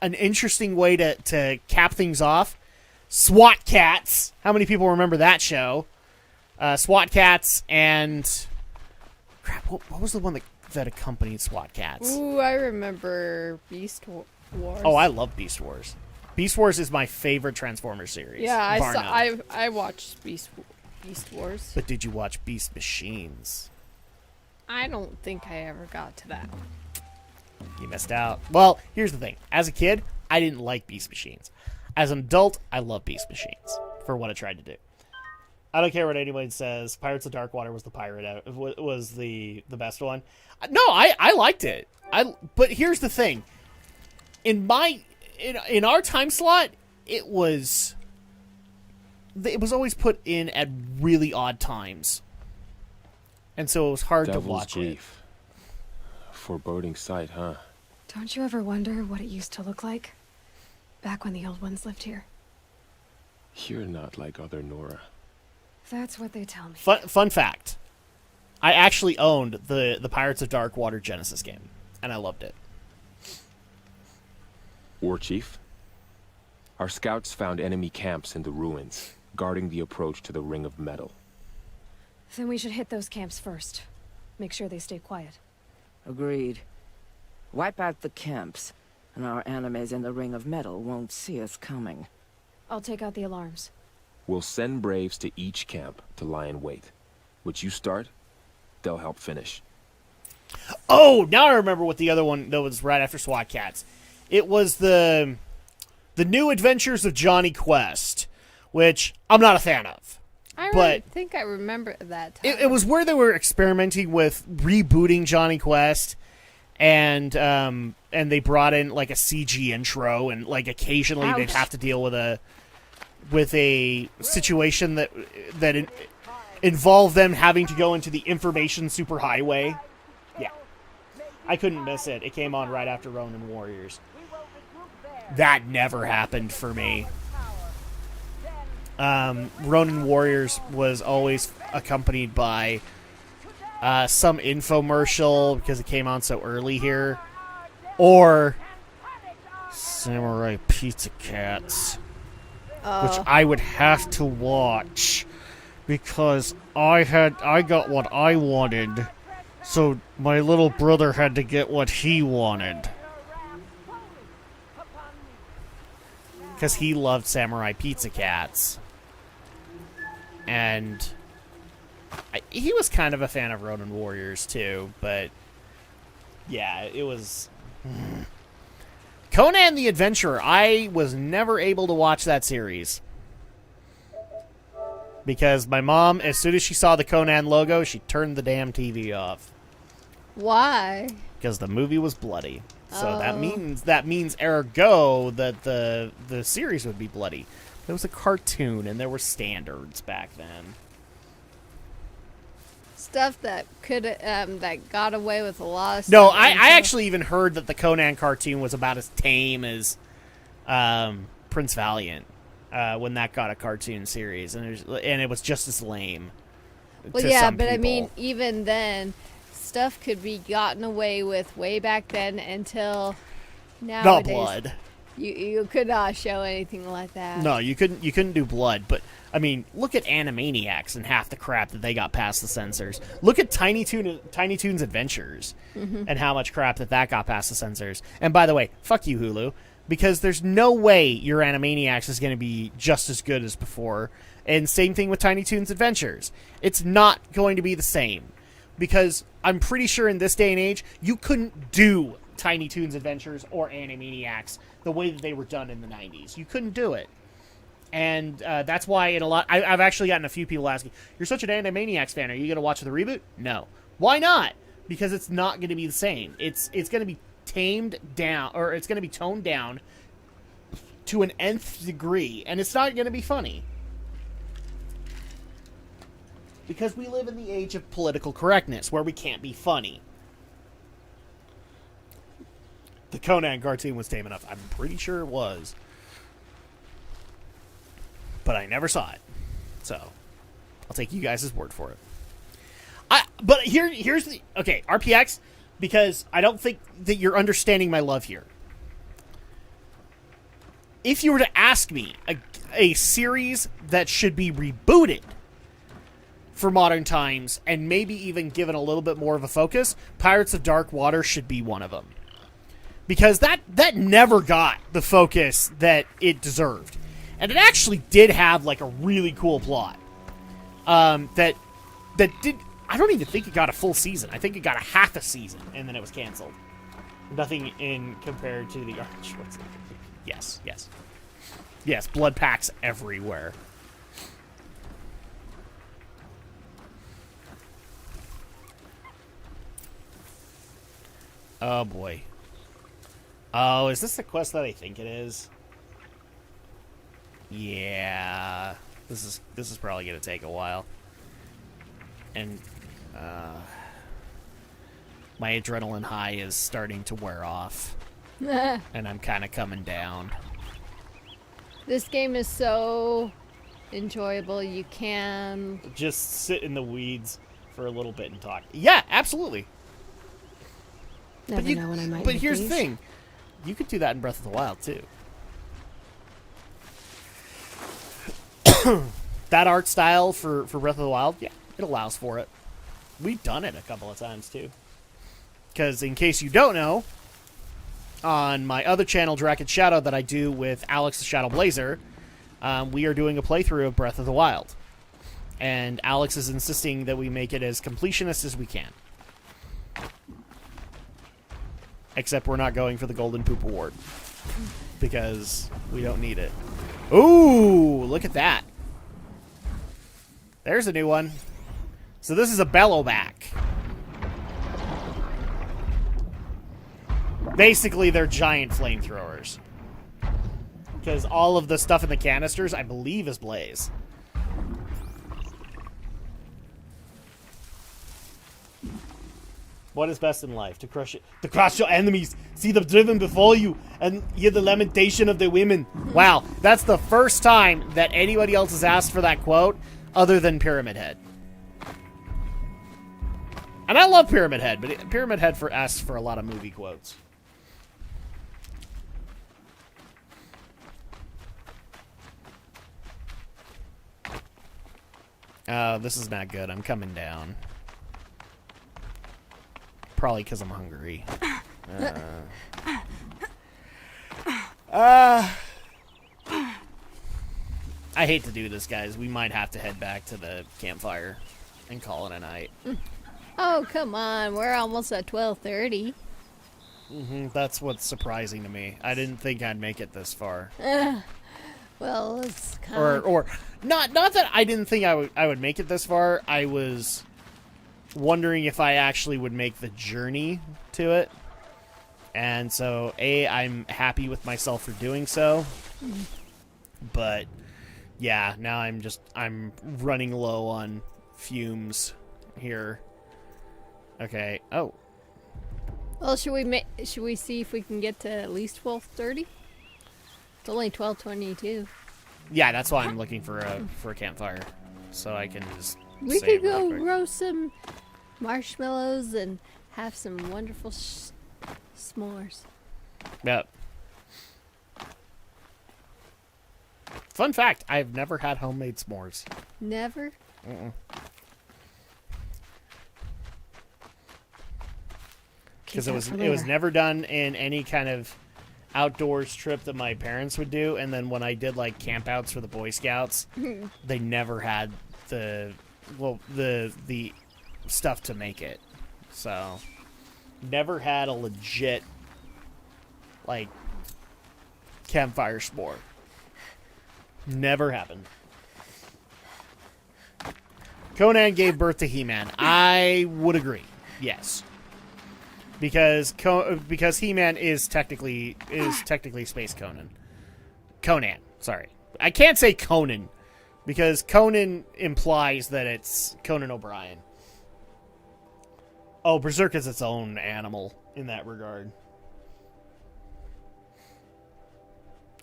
an interesting way to cap things off, SWAT Cats. How many people remember that show? SWAT Cats and crap. What was the one that accompanied SWAT Cats? Ooh, I remember Beast Wars. Oh, I love Beast Wars. Beast Wars is my favorite Transformers series. Yeah, bar none. I watched Beast Wars. But did you watch Beast Machines? I don't think I ever got to that. You missed out. Well, here's the thing. As a kid, I didn't like Beast Machines. As an adult, I love Beast Machines for what it tried to do. I don't care what anyone says. Pirates of Darkwater was was the best one. No, I liked it. But here's the thing. In our time slot, it was always put in at really odd times, and so it was hard to watch grief. Foreboding sight, huh? Don't you ever wonder what it used to look like? Back when the old ones lived here. You're not like other Nora. That's what they tell me. Fun fact. I actually owned the Pirates of Darkwater Genesis game, and I loved it. War Chief? Our scouts found enemy camps in the ruins, guarding the approach to the Ring of Metal. Then we should hit those camps first. Make sure they stay quiet. Agreed. Wipe out the camps, and our enemies in the Ring of Metal won't see us coming. I'll take out the alarms. We'll send Braves to each camp to lie in wait. Which you start, they'll help finish. Oh, now I remember what the other one that was right after SWAT Cats. It was the New Adventures of Johnny Quest, which I'm not a fan of. I think I remember that time. It was where they were experimenting with rebooting Johnny Quest, and they brought in like a CG intro, and like occasionally they'd have to deal with a situation that involved them having to go into the information superhighway. Yeah, I couldn't miss it. It came on right after Ronin Warriors. That never happened for me. Ronin Warriors was always accompanied by some infomercial because it came on so early here, or Samurai Pizza Cats, which I would have to watch because I got what I wanted, so my little brother had to get what he wanted. Because he loved Samurai Pizza Cats. And he was kind of a fan of Ronin Warriors, too. But, yeah, it was... Conan the Adventurer. I was never able to watch that series. Because my mom, as soon as she saw the Conan logo, she turned the damn TV off. Why? Because the movie was bloody. So that means ergo that the series would be bloody. It was a cartoon, and there were standards back then. Stuff that could that got away with a lot of stuff. No, I actually even heard that the Conan cartoon was about as tame as Prince Valiant when that got a cartoon series, and it was just as lame. Well, yeah, but people. I mean, even then, stuff could be gotten away with way back then until nowadays. Not blood. You could not show anything like that. No, you couldn't do blood, but I mean, look at Animaniacs and half the crap that they got past the censors. Look at Tiny Toons Adventures and how much crap that got past the censors. And by the way, fuck you, Hulu, because there's no way your Animaniacs is going to be just as good as before. And same thing with Tiny Toons Adventures. It's not going to be the same. Because I'm pretty sure in this day and age, you couldn't do Tiny Toons Adventures or Animaniacs the way that they were done in the 90s. You couldn't do it. And that's why I've actually gotten a few people asking, you're such an Animaniacs fan, are you going to watch the reboot? No. Why not? Because it's not going to be the same. It's going to be tamed down, or it's going to be toned down to an nth degree, and it's not going to be funny. Because we live in the age of political correctness, where we can't be funny. the Conan cartoon was tame enough. I'm pretty sure it was. But I never saw it. So, I'll take you guys' word for it. But here's the... Okay, RPX, because I don't think that you're understanding my love here. If you were to ask me a series that should be rebooted for modern times and maybe even given a little bit more of a focus, Pirates of Dark Water should be one of them. Because that never got the focus that it deserved. And it actually did have like a really cool plot. That did... I don't even think it got a full season. I think it got a half a season, and then it was canceled. Nothing in compared to the Arnold Schwarzenegger. Yes, yes. Yes, blood packs everywhere. Oh, boy. Oh, is this the quest that I think it is? Yeah. This is probably going to take a while. And my adrenaline high is starting to wear off. And I'm kind of coming down. This game is so enjoyable. You can just sit in the weeds for a little bit and talk. Yeah, absolutely. Never know when I might. But here's the thing. You could do that in Breath of the Wild, too. That art style for Breath of the Wild, yeah, it allows for it. We've done it a couple of times, too. Because, in case you don't know, on my other channel, Drak Let Shadow, that I do with Alex the Shadow Blazer, we are doing a playthrough of Breath of the Wild. And Alex is insisting that we make it as completionist as we can. Except we're not going for the Golden Poop Award. Because we don't need it. Ooh, look at that. There's a new one. So this is a bellowback. Basically, they're giant flamethrowers. Because all of the stuff in the canisters, I believe, is blaze. What is best in life? To crush your enemies, see them driven before you, and hear the lamentation of the women. Wow, that's the first time that anybody else has asked for that quote, other than Pyramid Head. And I love Pyramid Head, but Pyramid Head asks for a lot of movie quotes. This is not good. I'm coming down. Probably because I'm hungry. I hate to do this, guys. We might have to head back to the campfire and call it a night. Oh, come on. We're almost at 12:30. That's what's surprising to me. I didn't think I'd make it this far. Well, it's kind of... Or not that I didn't think I would make it this far. I was wondering if I actually would make the journey to it. And so, I'm happy with myself for doing so. But, yeah, now I'm running low on fumes here. Okay. Oh. Well, should we see if we can get to at least 12:30? It's only 12:22. Yeah, that's why I'm looking for a campfire, so I can just. We could go roast some marshmallows and have some wonderful s'mores. Yep. Fun fact: I've never had homemade s'mores. Never. Because it was never done in any kind of outdoors trip that my parents would do, and then when I did like campouts for the Boy Scouts, they never had the stuff to make it. So never had a legit like campfire s'more. Never happened. Conan gave birth to He-Man. I would agree. Yes. Because He-Man is technically Space Conan. Conan, sorry. I can't say Conan because Conan implies that it's Conan O'Brien. Oh, Berserk is its own animal in that regard.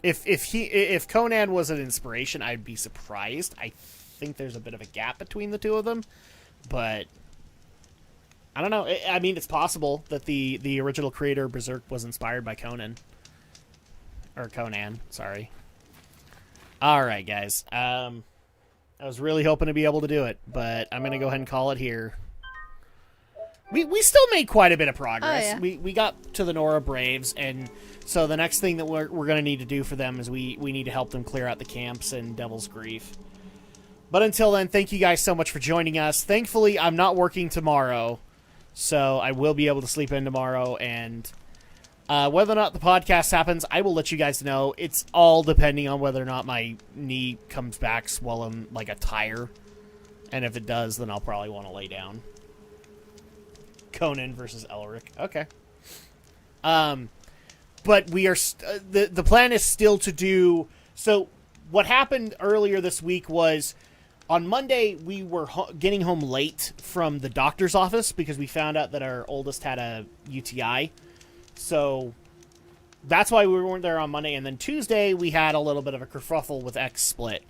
if Conan was an inspiration, I'd be surprised. I think there's a bit of a gap between the two of them, but I don't know. I mean, it's possible that the original creator Berserk was inspired by Conan. Or Conan, sorry. All right, guys. I was really hoping to be able to do it, but I'm going to go ahead and call it here. We still made quite a bit of progress. Oh, yeah. We got to the Nora Braves, and so the next thing that we're going to need to do for them is we need to help them clear out the camps in Devil's Grief. But until then, thank you guys so much for joining us. Thankfully, I'm not working tomorrow, so I will be able to sleep in tomorrow, and whether or not the podcast happens, I will let you guys know. It's all depending on whether or not my knee comes back swollen like a tire, and if it does, then I'll probably want to lay down. Conan versus Elric. Okay. But we are the plan is still to do. So what happened earlier this week was on Monday we were getting home late from the doctor's office because we found out that our oldest had a UTI. So that's why we weren't there on Monday. And then Tuesday we had a little bit of a kerfuffle with X Split.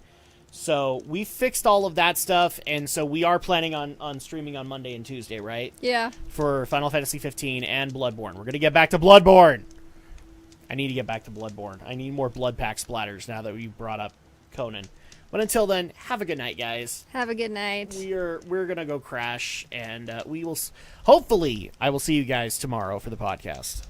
So we fixed all of that stuff, and so we are planning on streaming on Monday and Tuesday, right? Yeah. For Final Fantasy 15 and Bloodborne. We're going to get back to Bloodborne! I need to get back to Bloodborne. I need more blood pack splatters now that we brought up Conan. But until then, have a good night, guys. Have a good night. We're going to go crash, and we will... Hopefully, I will see you guys tomorrow for the podcast.